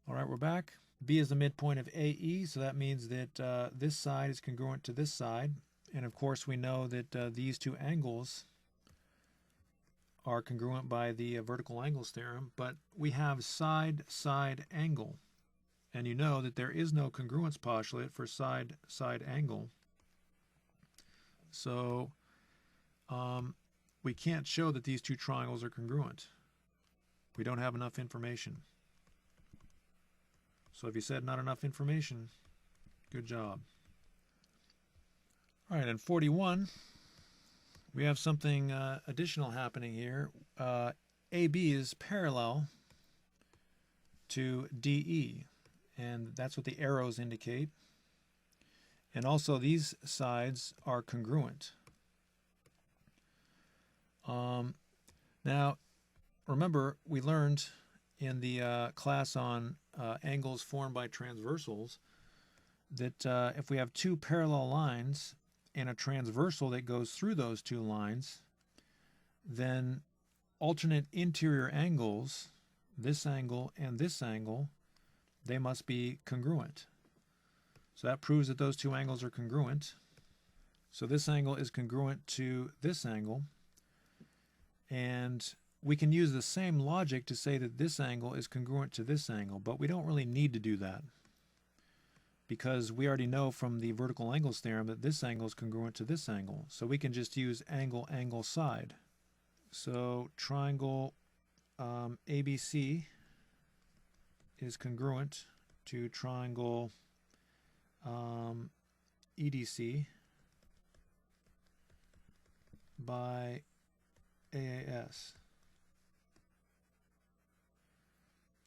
All right, we're back. B is the midpoint of AE, so that means that this side is congruent to this side. And of course, we know that these two angles are congruent by the vertical angles theorem, but we have side-side-angle. And you know that there is no congruence postulate for side-side-angle. So we can't show that these two triangles are congruent. We don't have enough information. So if you said not enough information, good job. All right, in 41, we have something additional happening here. AB is parallel to DE, and that's what the arrows indicate. And also these sides are congruent. Now, remember, we learned in the class on angles formed by transversals that if we have two parallel lines and a transversal that goes through those two lines, then alternate interior angles, this angle and this angle, they must be congruent. So that proves that those two angles are congruent. So this angle is congruent to this angle, and we can use the same logic to say that this angle is congruent to this angle, but we don't really need to do that because we already know from the vertical angles theorem that this angle is congruent to this angle. So we can just use angle-angle-side. So triangle ABC is congruent to triangle EDC by AAS.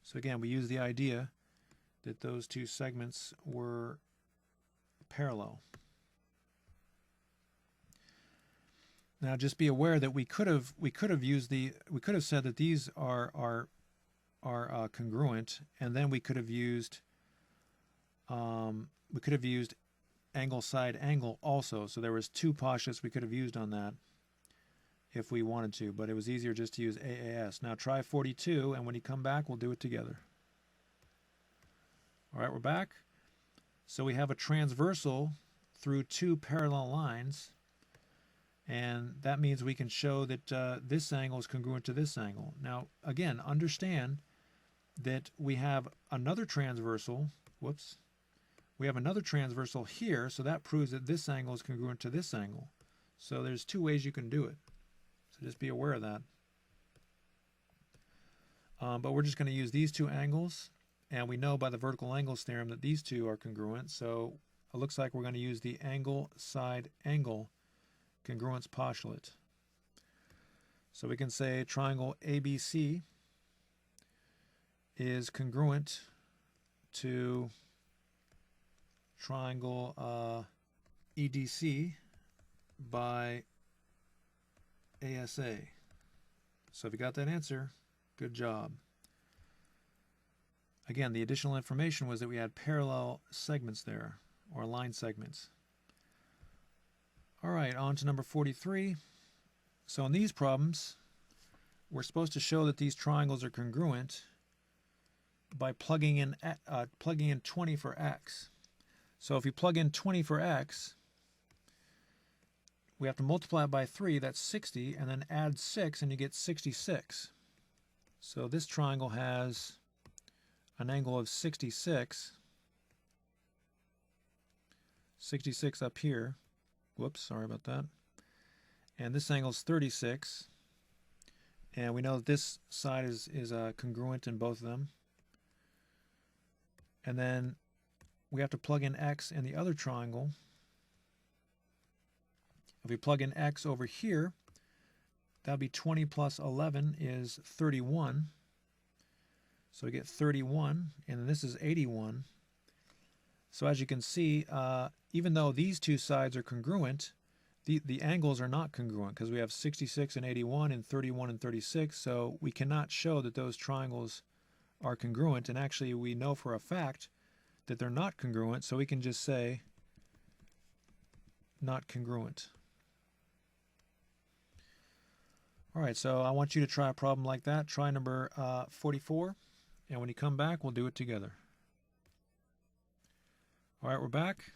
So again, we use the idea that those two segments were parallel. Now, just be aware that we could have said that these are congruent, and then we could have used angle-side-angle also. So there was two postulates we could have used on that if we wanted to, but it was easier just to use AAS. Now try 42, and when you come back, we'll do it together. All right, we're back. So we have a transversal through two parallel lines, and that means we can show that this angle is congruent to this angle. Now, again, understand that we have another transversal, we have another transversal here, so that proves that this angle is congruent to this angle. So there's two ways you can do it. So just be aware of that. But we're just going to use these two angles, and we know by the vertical angles theorem that these two are congruent, so it looks like we're going to use the Angle-Side-Angle Congruence Postulate. So we can say triangle ABC is congruent to triangle EDC by ASA. So if you got that answer, good job. Again, the additional information was that we had parallel segments there, or line segments. All right, on to number 43. So in these problems, we're supposed to show that these triangles are congruent by plugging in 20 for x. So if you plug in 20 for x, we have to multiply it by 3, that's 60, and then add 6, and you get 66. So this triangle has an angle of 66. 66 up here. Whoops, sorry about that. And this angle is 36. And we know that this side is congruent in both of them. And then we have to plug in x in the other triangle. If we plug in x over here, that would be 20 plus 11 is 31. So we get 31, and then this is 81. So as you can see, even though these two sides are congruent, the angles are not congruent because we have 66 and 81 and 31 and 36, so we cannot show that those triangles are congruent, and actually we know for a fact that they're not congruent, so we can just say not congruent. All right, so I want you to try a problem like that. Try number 44, and when you come back, we'll do it together. All right, we're back.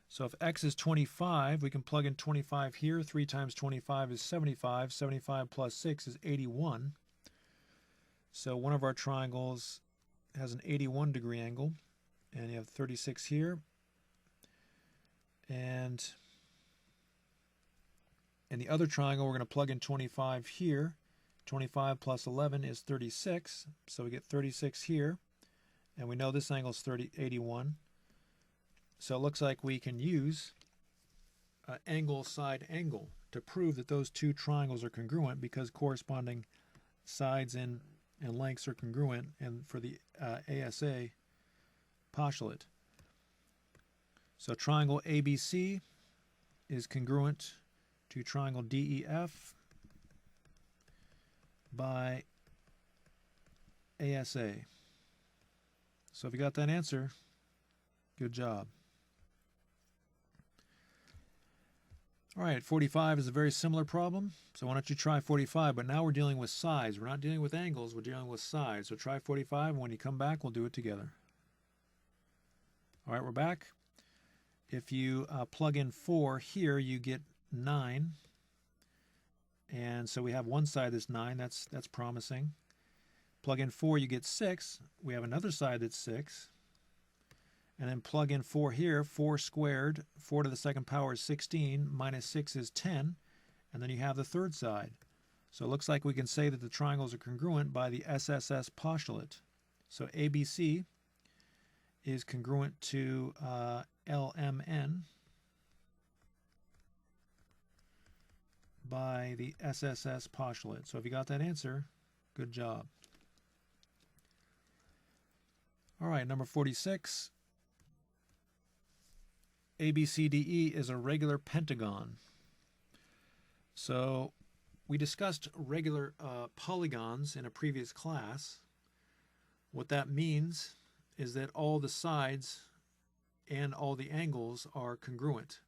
So if x is 25, we can plug in 25 here. 3 times 25 is 75. 75 plus 6 is 81. So one of our triangles has an 81-degree angle, and you have 36 here. And in the other triangle, we're going to plug in 25 here. 25 plus 11 is 36, so we get 36 here. And we know this angle is 81. So it looks like we can use angle-side-angle to prove that those two triangles are congruent because corresponding sides and lengths are congruent, and for the ASA postulate. So triangle ABC is congruent to triangle DEF by ASA. So if you got that answer, good job. All right, 45 is a very similar problem, so why don't you try 45, but now we're dealing with sides. We're not dealing with angles, we're dealing with sides. So try 45, and when you come back, we'll do it together. All right, we're back. If you plug in 4 here, you get 9. And so we have one side that's 9, that's promising. Plug in 4, you get 6. We have another side that's 6. And then plug in 4 here, 4 squared, 4 to the second power is 16, minus 6 is 10, and then you have the third side. So it looks like we can say that the triangles are congruent by the SSS postulate. So ABC is congruent to LMN by the SSS postulate. So if you got that answer, good job. All right, number 46. ABCDE is a regular pentagon. So we discussed regular polygons in a previous class. What that means is that all the sides and all the angles are congruent.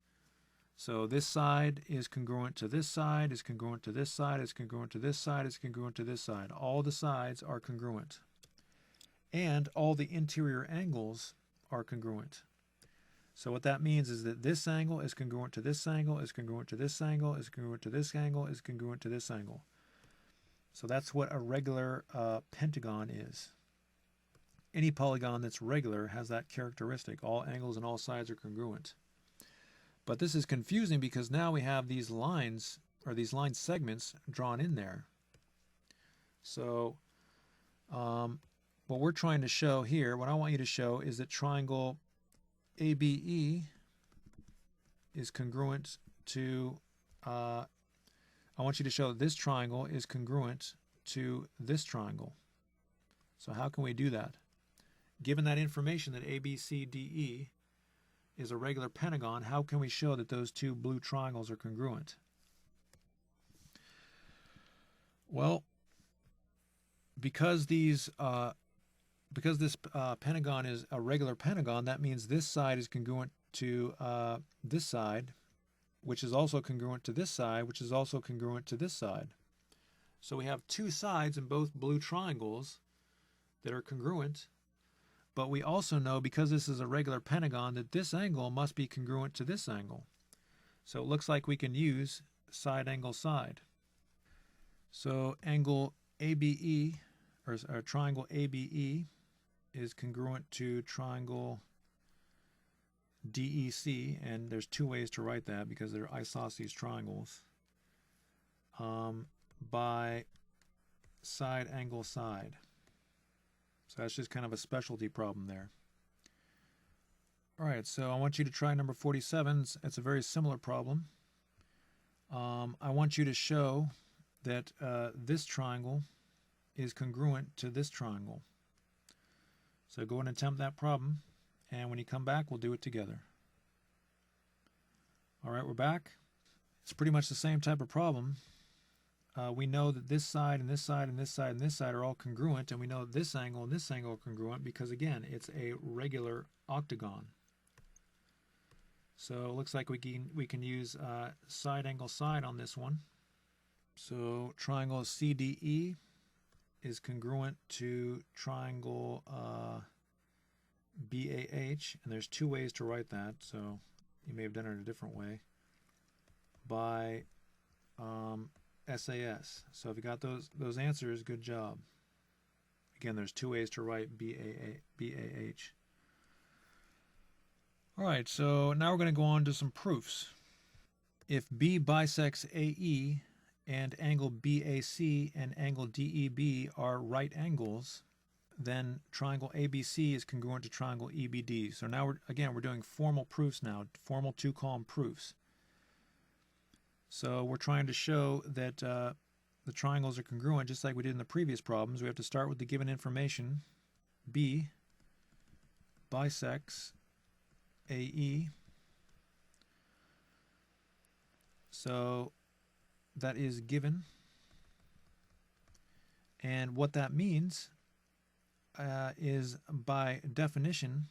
So this side is congruent to this side, is congruent to this side, is congruent to this side, is congruent to this side. All the sides are congruent. And all the interior angles are congruent. So what that means is that this angle is congruent to this angle, is congruent to this angle, is congruent to this angle, is congruent to this angle. So that's what a regular pentagon is. Any polygon that's regular has that characteristic. All angles and all sides are congruent. But this is confusing because now we have these lines, or these line segments, drawn in there. So what we're trying to show here, what I want you to show is that triangle ABE is congruent to, I want you to show that this triangle is congruent to this triangle. So how can we do that? Given that information that ABCDE is a regular pentagon, how can we show that those two blue triangles are congruent? Well, because this pentagon is a regular pentagon, that means this side is congruent to this side, which is also congruent to this side, which is also congruent to this side. So we have two sides in both blue triangles that are congruent, but we also know, because this is a regular pentagon, that this angle must be congruent to this angle. So it looks like we can use side-angle-side. So angle ABE, or triangle ABE, is congruent to triangle DEC, and there's two ways to write that because they're isosceles triangles, by side-angle-side. So that's just kind of a specialty problem there. All right, so I want you to try number 47. It's a very similar problem. I want you to show that this triangle is congruent to this triangle. So go and attempt that problem, and when you come back, we'll do it together. All right, we're back. It's pretty much the same type of problem. We know that this side and this side and this side and this side are all congruent, and we know that this angle and this angle are congruent because, again, it's a regular octagon. So it looks like we can use side-angle-side on this one. So triangle CDE is congruent to triangle BAH, and there's two ways to write that, so you may have done it a different way, by SAS. So if you got those answers, good job. Again, there's two ways to write BAH. All right, so now we're going to go on to some proofs. If B bisects AE and angle BAC and angle DEB are right angles, then triangle ABC is congruent to triangle EBD. So now we're doing formal proofs now, formal two-column proofs. So we're trying to show that the triangles are congruent just like we did in the previous problems. We have to start with the given information. B bisects AE. So that is given. And what that means is, by definition,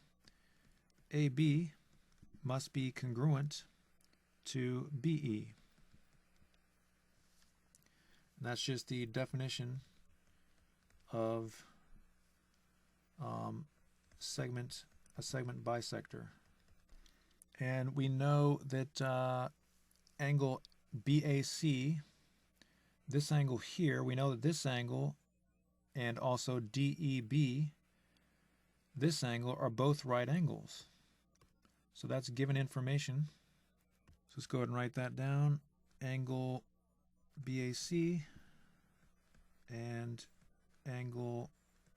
AB must be congruent to BE. And that's just the definition of a segment bisector. And we know that angle BAC, this angle here, we know that this angle and also DEB, this angle, are both right angles. So that's given information. So let's go ahead and write that down. Angle BAC and angle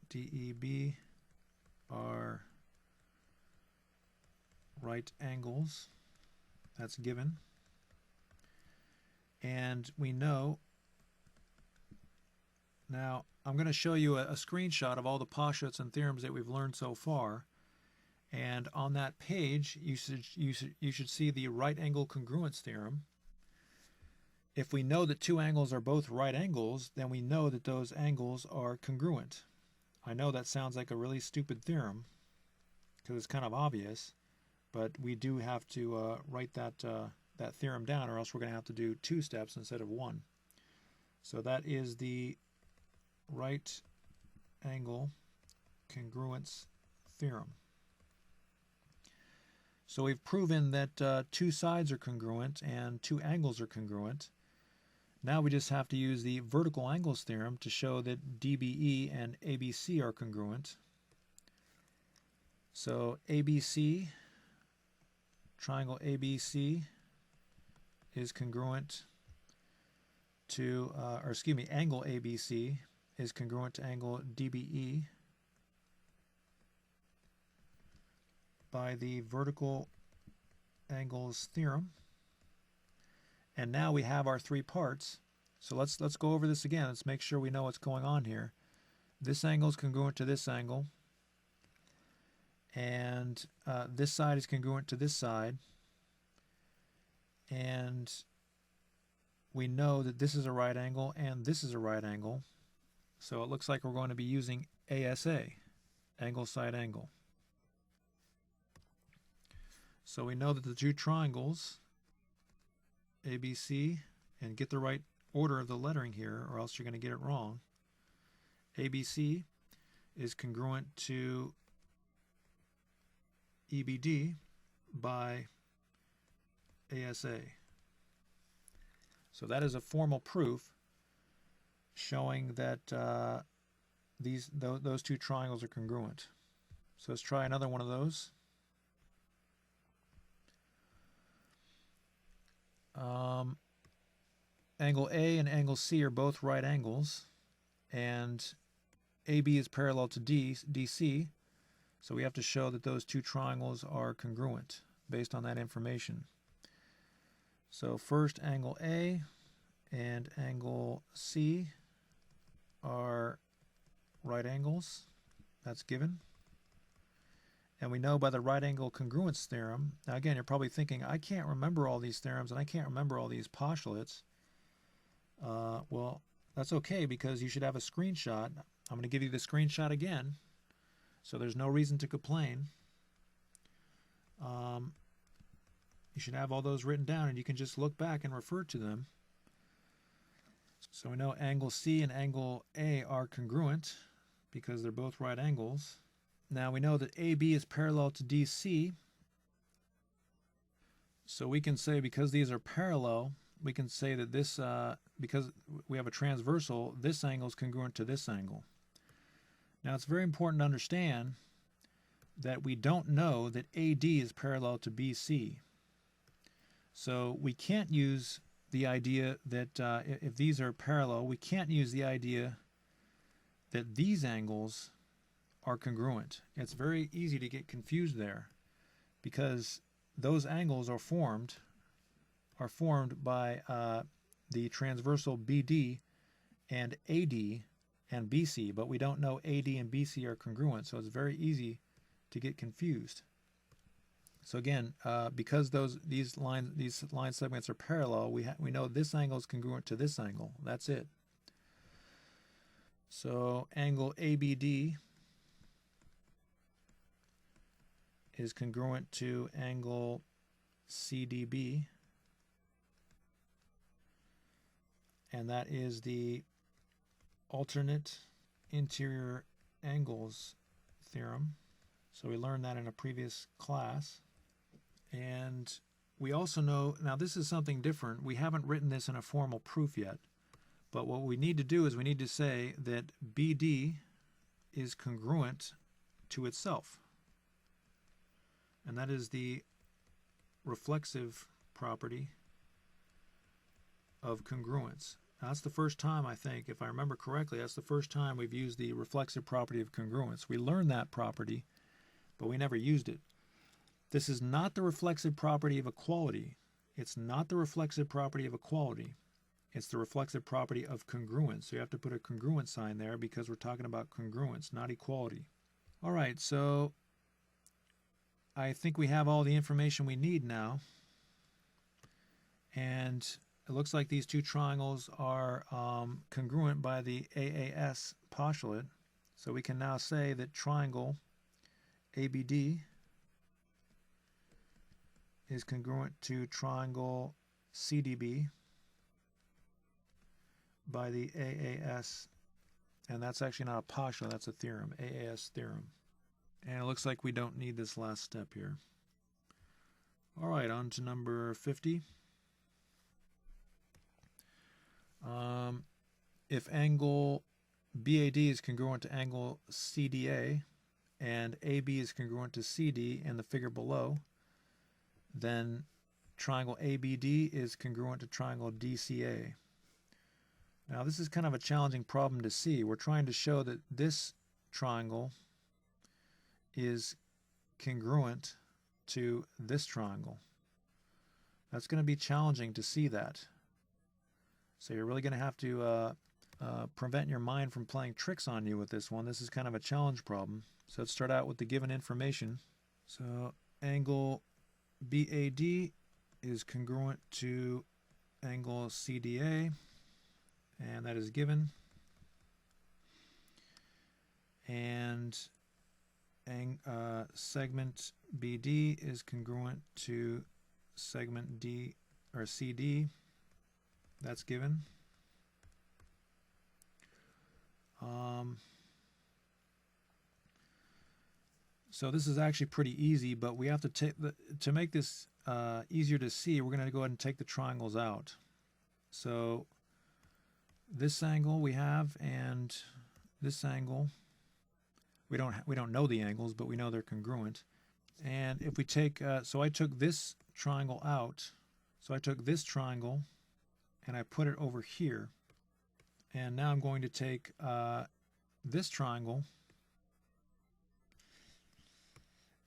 DEB are right angles. That's given. And we know, now I'm going to show you a screenshot of all the postulates and theorems that we've learned so far. And on that page, you should see the right angle congruence theorem. If we know that two angles are both right angles, then we know that those angles are congruent. I know that sounds like a really stupid theorem because it's kind of obvious, but we do have to write that theorem down, or else we're going to have to do 2 steps instead of 1. So that is the right angle congruence theorem. So we've proven that 2 sides are congruent and 2 angles are congruent. Now we just have to use the vertical angles theorem to show that DBE and ABC are congruent. So ABC, triangle ABC, is congruent to, angle ABC is congruent to angle DBE by the vertical angles theorem. And now we have our 3 parts. So let's go over this again. Let's make sure we know what's going on here. This angle is congruent to this angle, and this side is congruent to this side, and we know that this is a right angle and this is a right angle. So it looks like we're going to be using ASA, angle-side angle. So we know that the 2 triangles, ABC, and get the right order of the lettering here, or else you're going to get it wrong. ABC is congruent to EBD by ASA. So that is a formal proof showing that those 2 triangles are congruent. So let's try another one of those. Angle A and angle C are both right angles, and AB is parallel to DC, so we have to show that those 2 triangles are congruent based on that information. So first, angle A and angle C are right angles. That's given. And we know by the right angle congruence theorem. Now again, you're probably thinking, I can't remember all these theorems and I can't remember all these postulates. Well, that's okay, because you should have a screenshot. I'm going to give you the screenshot again, so there's no reason to complain. You should have all those written down, and you can just look back and refer to them. So we know angle C and angle A are congruent because they're both right angles. Now we know that AB is parallel to DC. So we can say, because these are parallel, we can say that this, because we have a transversal, this angle is congruent to this angle. Now it's very important to understand that we don't know that AD is parallel to BC. So we can't use the idea that if these are parallel, we can't use the idea that these angles are congruent. It's very easy to get confused there, because those angles are formed by the transversal BD and AD and BC, but we don't know AD and BC are congruent, so it's very easy to get confused. So again, because these line segments are parallel, we know this angle is congruent to this angle. That's it. So angle ABD is congruent to angle CDB and that is the alternate interior angles theorem. So we learned that in a previous class. And we also know, now this is something different. We haven't written this in a formal proof yet. But what we need to do is we need to say that BD is congruent to itself. And that is the reflexive property of congruence. Now, that's the first time, I think, if I remember correctly, that's the first time we've used the reflexive property of congruence. We learned that property, but we never used it. This is not the reflexive property of equality. It's not the reflexive property of equality. It's the reflexive property of congruence. So you have to put a congruent sign there because we're talking about congruence, not equality. All right, so I think we have all the information we need now. And it looks like these two triangles are congruent by the AAS postulate. So we can now say that triangle ABD is congruent to triangle CDB by the AAS, and that's actually not a postulate, that's a theorem, AAS theorem. And it looks like we don't need this last step here. All right, on to number 50. If angle BAD is congruent to angle CDA and AB is congruent to CD in the figure below, then triangle ABD is congruent to triangle DCA. Now this is kind of a challenging problem to see. We're trying to show that this triangle is congruent to this triangle. That's going to be challenging to see that. So you're really going to have to prevent your mind from playing tricks on you with this one. This is kind of a challenge problem. So let's start out with the given information. So angle BAD is congruent to angle CDA, and that is given. And segment BD is congruent to segment D or CD. That's given. So this is actually pretty easy, but we have to take to make this easier to see, we're going to go ahead and take the triangles out. So this angle we have, and this angle, we don't know the angles, but we know they're congruent. And if we take, so I took this triangle out. So I took this triangle and I put it over here. And now I'm going to take this triangle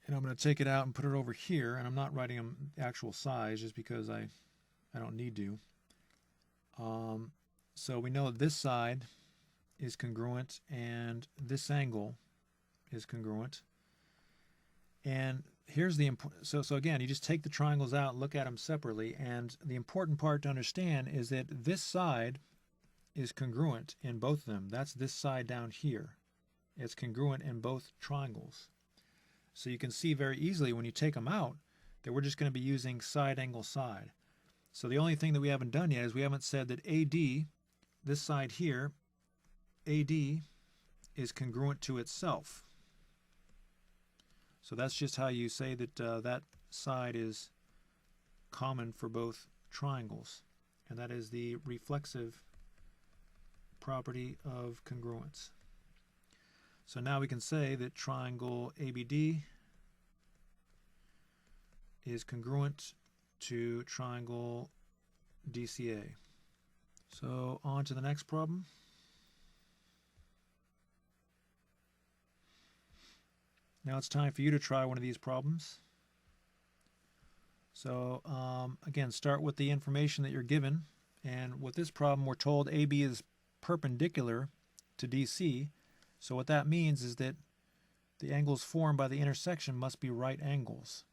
and I'm going to take it out and put it over here. And I'm not writing them the actual size just because I don't need to. So we know this side is congruent and this angle is congruent. And here's the so again, you just take the triangles out and look at them separately, and the important part to understand is that this side is congruent in both of them. That's this side down here. It's congruent in both triangles. So you can see very easily when you take them out that we're just going to be using side angle side. So the only thing that we haven't done yet is we haven't said that AD, this side here, AD is congruent to itself. So that's just how you say that that side is common for both triangles. And that is the reflexive property of congruence. So now we can say that triangle ABD is congruent to triangle DCA. So on to the next problem. Now it's time for you to try one of these problems. So again, start with the information that you're given. And with this problem, we're told AB is perpendicular to DC. So what that means is that the angles formed by the intersection must be right angles.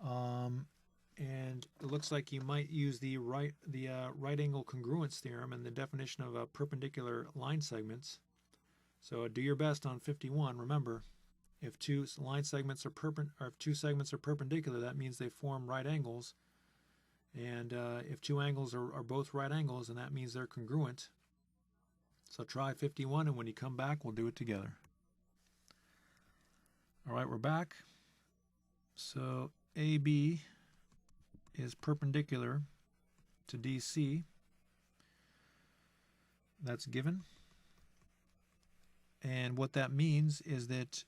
And it looks like you might use the right angle congruence theorem and the definition of perpendicular line segments. So do your best on 51. Remember, if two line segments are if two segments are perpendicular, that means they form right angles. And if two angles are both right angles, then that means they're congruent. So try 51, and when you come back, we'll do it together. All right, we're back. So AB is perpendicular to DC. That's given. And what that means is that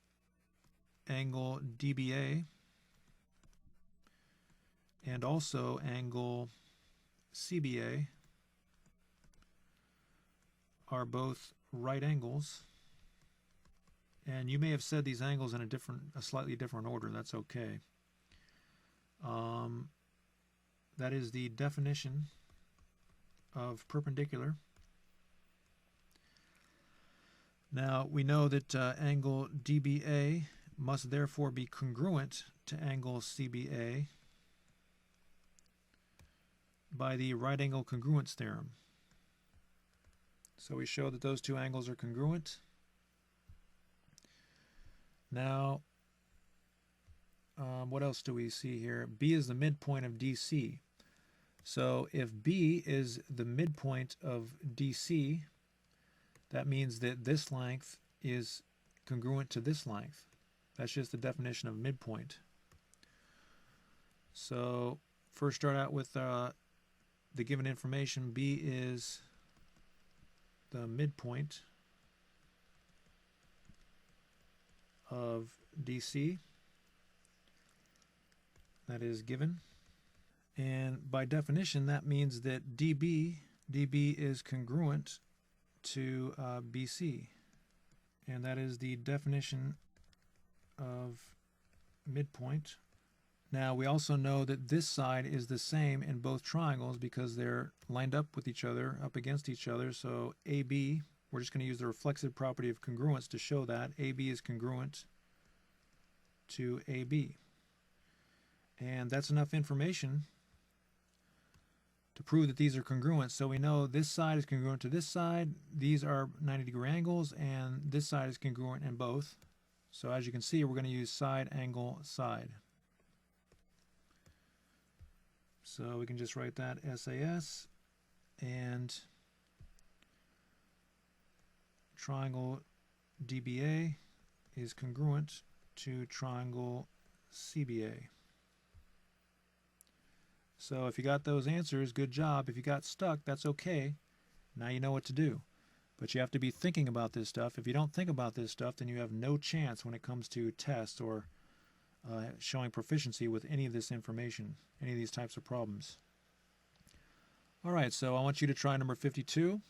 angle DBA and also angle CBA are both right angles. And you may have said these angles in a slightly different order. That's okay. That is the definition of perpendicular. Now we know that angle DBA must therefore be congruent to angle CBA by the right-angle congruence theorem. So we show that those two angles are congruent. Now, what else do we see here? B is the midpoint of DC. So if B is the midpoint of DC, that means that this length is congruent to this length. That's just the definition of midpoint. So first start out with the given information. B is the midpoint of DC. That is given. And by definition, that means that DB is congruent to BC. And that is the definition of midpoint. Now we also know that this side is the same in both triangles because they're lined up with each other, up against each other. So AB, we're just going to use the reflexive property of congruence to show that AB is congruent to AB. And that's enough information to prove that these are congruent. So we know this side is congruent to this side. These are 90-degree angles, and this side is congruent in both. So as you can see, we're going to use side-angle-side. So we can just write that SAS, and triangle DBA is congruent to triangle CBA. So if you got those answers, good job. If you got stuck, that's okay. Now you know what to do. But you have to be thinking about this stuff. If you don't think about this stuff, then you have no chance when it comes to tests or showing proficiency with any of this information, any of these types of problems. All right, so I want you to try number 52.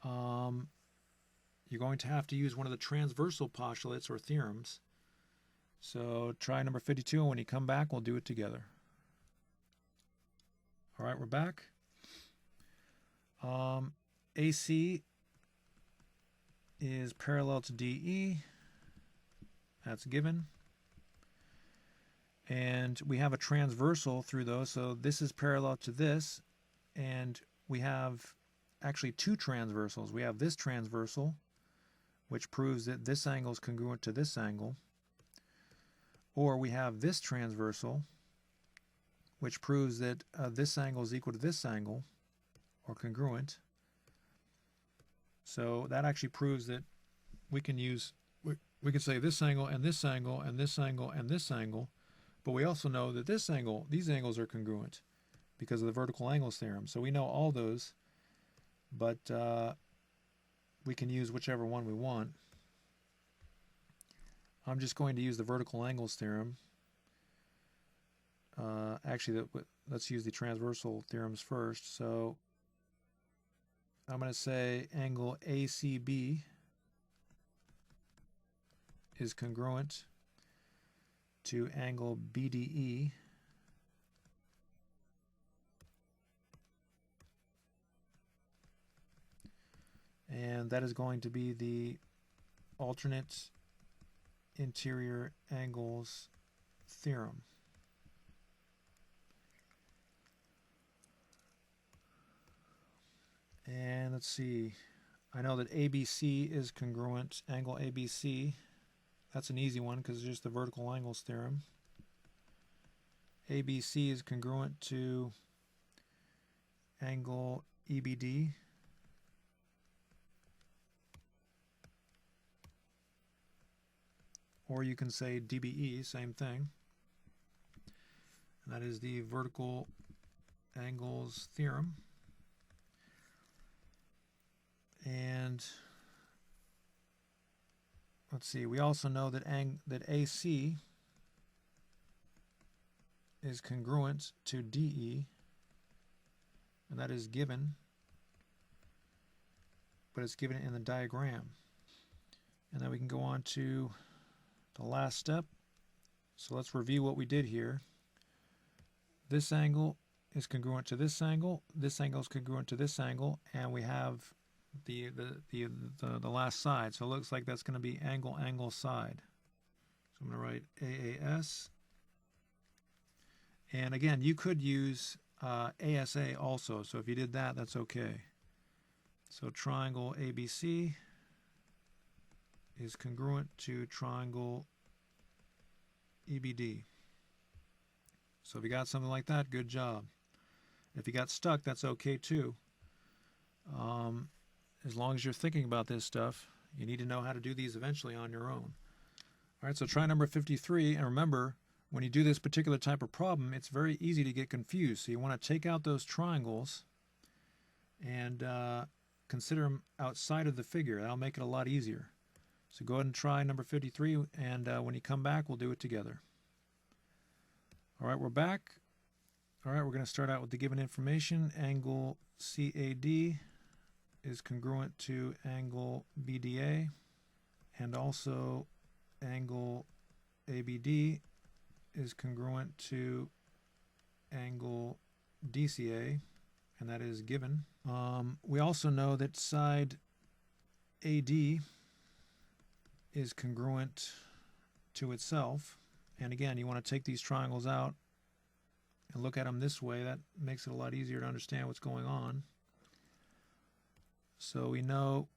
You're going to have to use one of the transversal postulates or theorems. So try number 52, and when you come back, we'll do it together. All right, we're back. AC is parallel to DE. That's given. And we have a transversal through those. So this is parallel to this. And we have actually two transversals. We have this transversal, which proves that this angle is congruent to this angle. Or we have this transversal, which proves that this angle is equal to this angle, or congruent. So that actually proves that we can use, we can say this angle and this angle and this angle and this angle, but we also know that this angle, these angles are congruent because of the vertical angles theorem. So we know all those, but we can use whichever one we want. I'm just going to use the vertical angles theorem. Actually, let's use the transversal theorems first. So I'm going to say angle ACB is congruent to angle BDE. And that is going to be the alternate interior angles theorem. And let's see, I know that ABC is congruent, angle ABC. That's an easy one because it's just the vertical angles theorem. ABC is congruent to angle EBD. Or you can say DBE, same thing. And that is the vertical angles theorem. And let's see, we also know that AC is congruent to DE, and that is given, but it's given in the diagram. And then we can go on to the last step. So let's review what we did here. This angle is congruent to this angle is congruent to this angle, and we have the last side. So it looks like that's going to be angle-angle-side. So I'm going to write AAS. And again, you could use ASA also. So if you did that, that's okay. So triangle ABC is congruent to triangle EBD. So if you got something like that, good job. If you got stuck, that's okay too. As long as you're thinking about this stuff, you need to know how to do these eventually on your own. All right, so try number 53, and remember, when you do this particular type of problem, it's very easy to get confused. So you want to take out those triangles and consider them outside of the figure. That'll make it a lot easier. So go ahead and try number 53, and when you come back, we'll do it together. All right, we're back. All right, we're going to start out with the given information. Angle CAD is congruent to angle BDA, and also angle ABD is congruent to angle DCA, and that is given. We also know that side AD is congruent to itself. And again, you want to take these triangles out and look at them this way. That makes it a lot easier to understand what's going on. So we know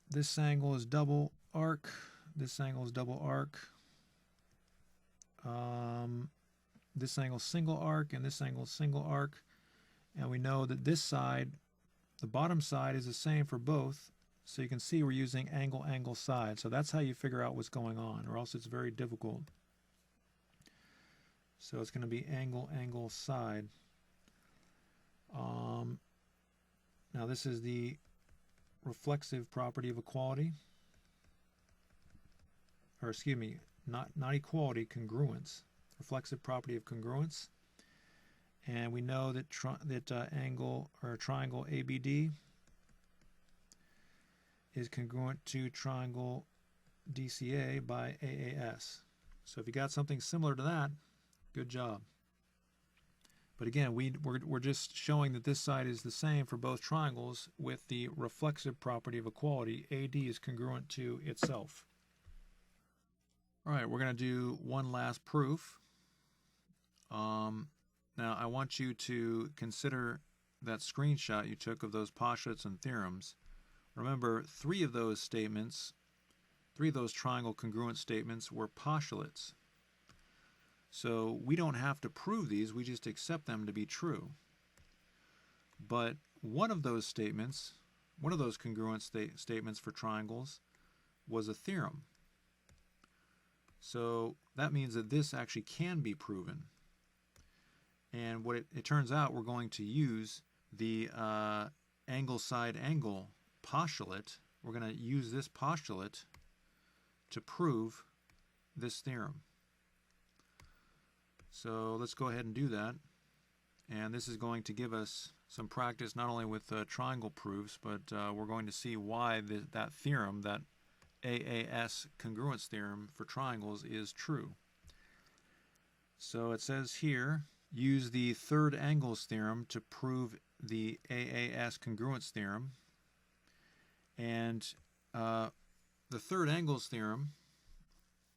this angle is double arc, this angle is double arc, this angle is single arc, and this angle is single arc. And we know that this side, the bottom side, is the same for both. So you can see we're using angle-angle-side. So that's how you figure out what's going on, or else it's very difficult. So it's going to be angle-angle-side. Now this is the reflexive property of equality. Or excuse me, not equality, congruence. Reflexive property of congruence. And we know that angle or triangle ABD is congruent to triangle DCA by AAS. So if you got something similar to that, good job. But again, we're just showing that this side is the same for both triangles with the reflexive property of equality. AD is congruent to itself. All right, we're going to do one last proof. Now, I want you to consider that screenshot you took of those postulates and theorems. Remember, three of those triangle congruence statements were postulates. So we don't have to prove these, we just accept them to be true. But one of those statements, one of those congruence statements for triangles was a theorem. So that means that this actually can be proven. And what it turns out, we're going to use the Angle-Side-Angle postulate. We're going to use this postulate to prove this theorem. So let's go ahead and do that. And this is going to give us some practice not only with triangle proofs, but we're going to see why that theorem, that AAS congruence theorem for triangles, is true. So it says here, use the third angles theorem to prove the AAS congruence theorem. And the third angles theorem,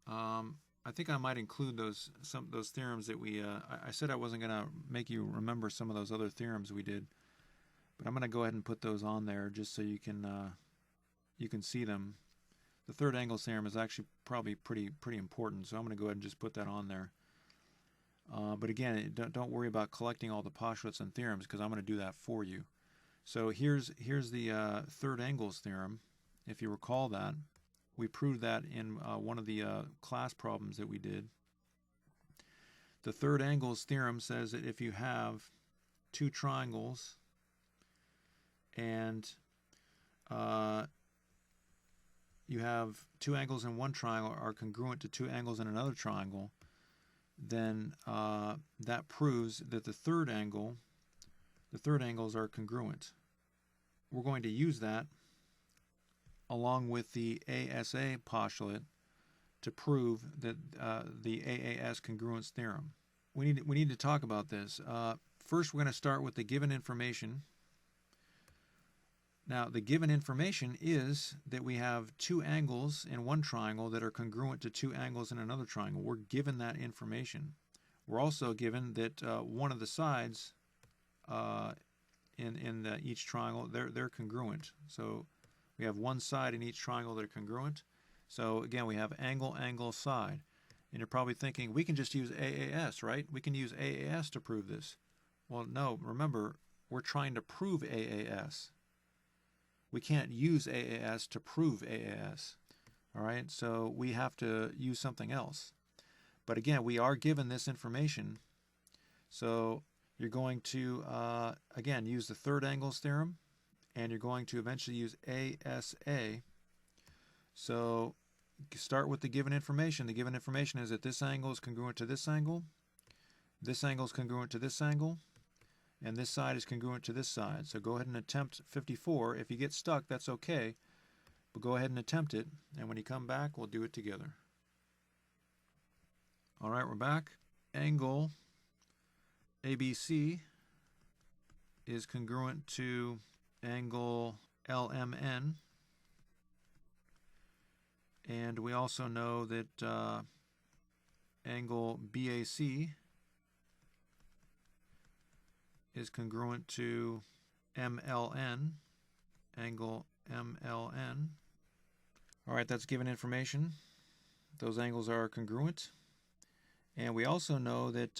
I think I might include those theorems that we, I said I wasn't going to make you remember some of those other theorems we did, but I'm going to go ahead and put those on there just so you can see them. The third angles theorem is actually probably pretty important, so I'm going to go ahead and just put that on there. But again, don't worry about collecting all the postulates and theorems, because I'm going to do that for you. So here's the third angles theorem. If you recall that, we proved that in one of the class problems that we did. The third angles theorem says that if you have two triangles and you have two angles in one triangle are congruent to two angles in another triangle, then that proves that the third angles are congruent. We're going to use that along with the ASA postulate to prove that the AAS congruence theorem. We need to talk about this. First, we're going to start with the given information. Now, the given information is that we have two angles in one triangle that are congruent to two angles in another triangle. We're given that information. We're also given that one of the sides in each triangle, they're congruent. So we have one side in each triangle that are congruent. So again, we have angle, angle, side. And you're probably thinking, we can just use AAS, right? We can use AAS to prove this. Well, no, remember, we're trying to prove AAS. We can't use AAS to prove AAS. All right, so we have to use something else. But again, we are given this information. So you're going to, again, use the third angles theorem, and you're going to eventually use ASA. So start with the given information. The given information is that this angle is congruent to this angle is congruent to this angle, and this side is congruent to this side. So go ahead and attempt 54. If you get stuck, that's okay, but go ahead and attempt it, and when you come back, we'll do it together. All right, we're back. Angle ABC is congruent to angle LMN, and we also know that angle BAC is congruent to MLN, angle MLN. All right, that's given information. Those angles are congruent. And we also know that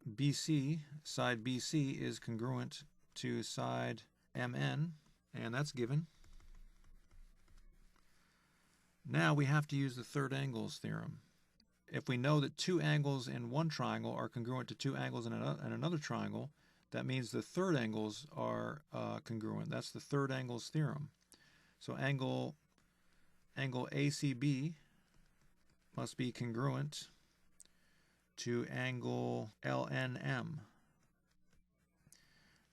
BC, side BC, is congruent to side MN, and that's given. Now we have to use the third angles theorem. If we know that two angles in one triangle are congruent to two angles in another triangle, that means the third angles are congruent. That's the third angles theorem. So angle ACB must be congruent to angle LNM.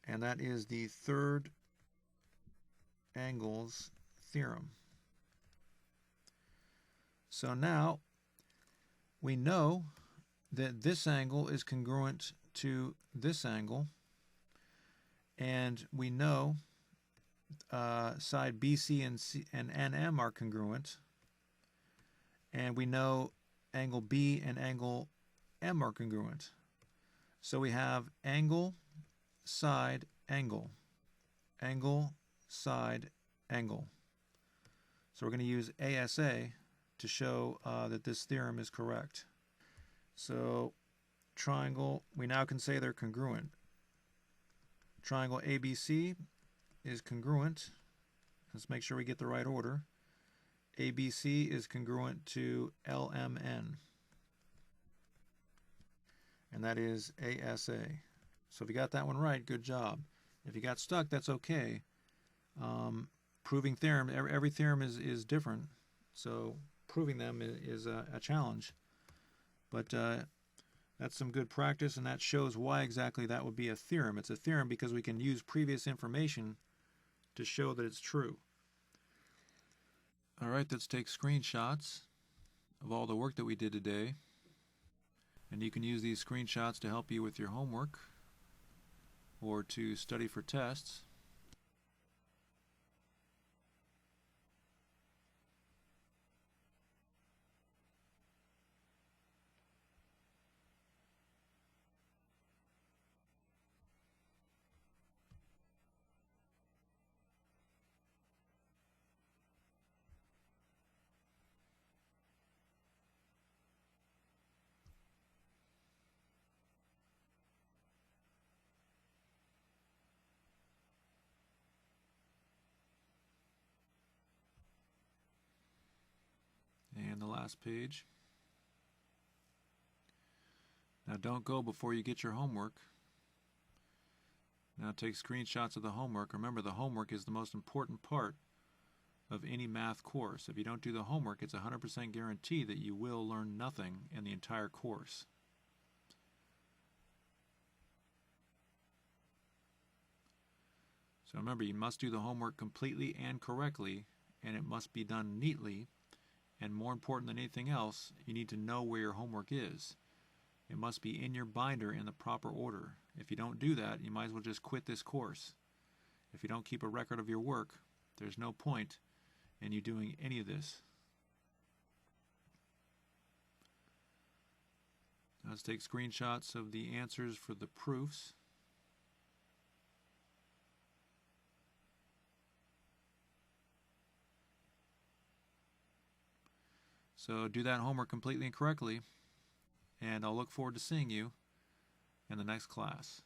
And that is the third angles theorem. So now we know that this angle is congruent to this angle, and we know side BC and NM are congruent, and we know angle B and angle M are congruent. So we have angle, side, angle, angle, side, angle. So we're going to use ASA to show that this theorem is correct. So triangle, we now can say they're congruent. Triangle ABC is congruent. Let's make sure we get the right order. ABC is congruent to LMN, and that is ASA. So if you got that one right, good job. If you got stuck, that's okay. Proving theorem, every theorem is different, so proving them is a challenge. But that's some good practice, and that shows why exactly that would be a theorem. It's a theorem because we can use previous information to show that it's true. All right, let's take screenshots of all the work that we did today. And you can use these screenshots to help you with your homework or to study for tests. last page. Now don't go before you get your homework. Now take screenshots of the homework. Remember, the homework is the most important part of any math course. If you don't do the homework, it's a 100% guarantee that you will learn nothing in the entire course. So remember, you must do the homework completely and correctly, and it must be done neatly. And more important than anything else, you need to know where your homework is. It must be in your binder in the proper order. If you don't do that, you might as well just quit this course. If you don't keep a record of your work, there's no point in you doing any of this. Now let's take screenshots of the answers for the proofs. So do that homework completely and correctly, and I'll look forward to seeing you in the next class.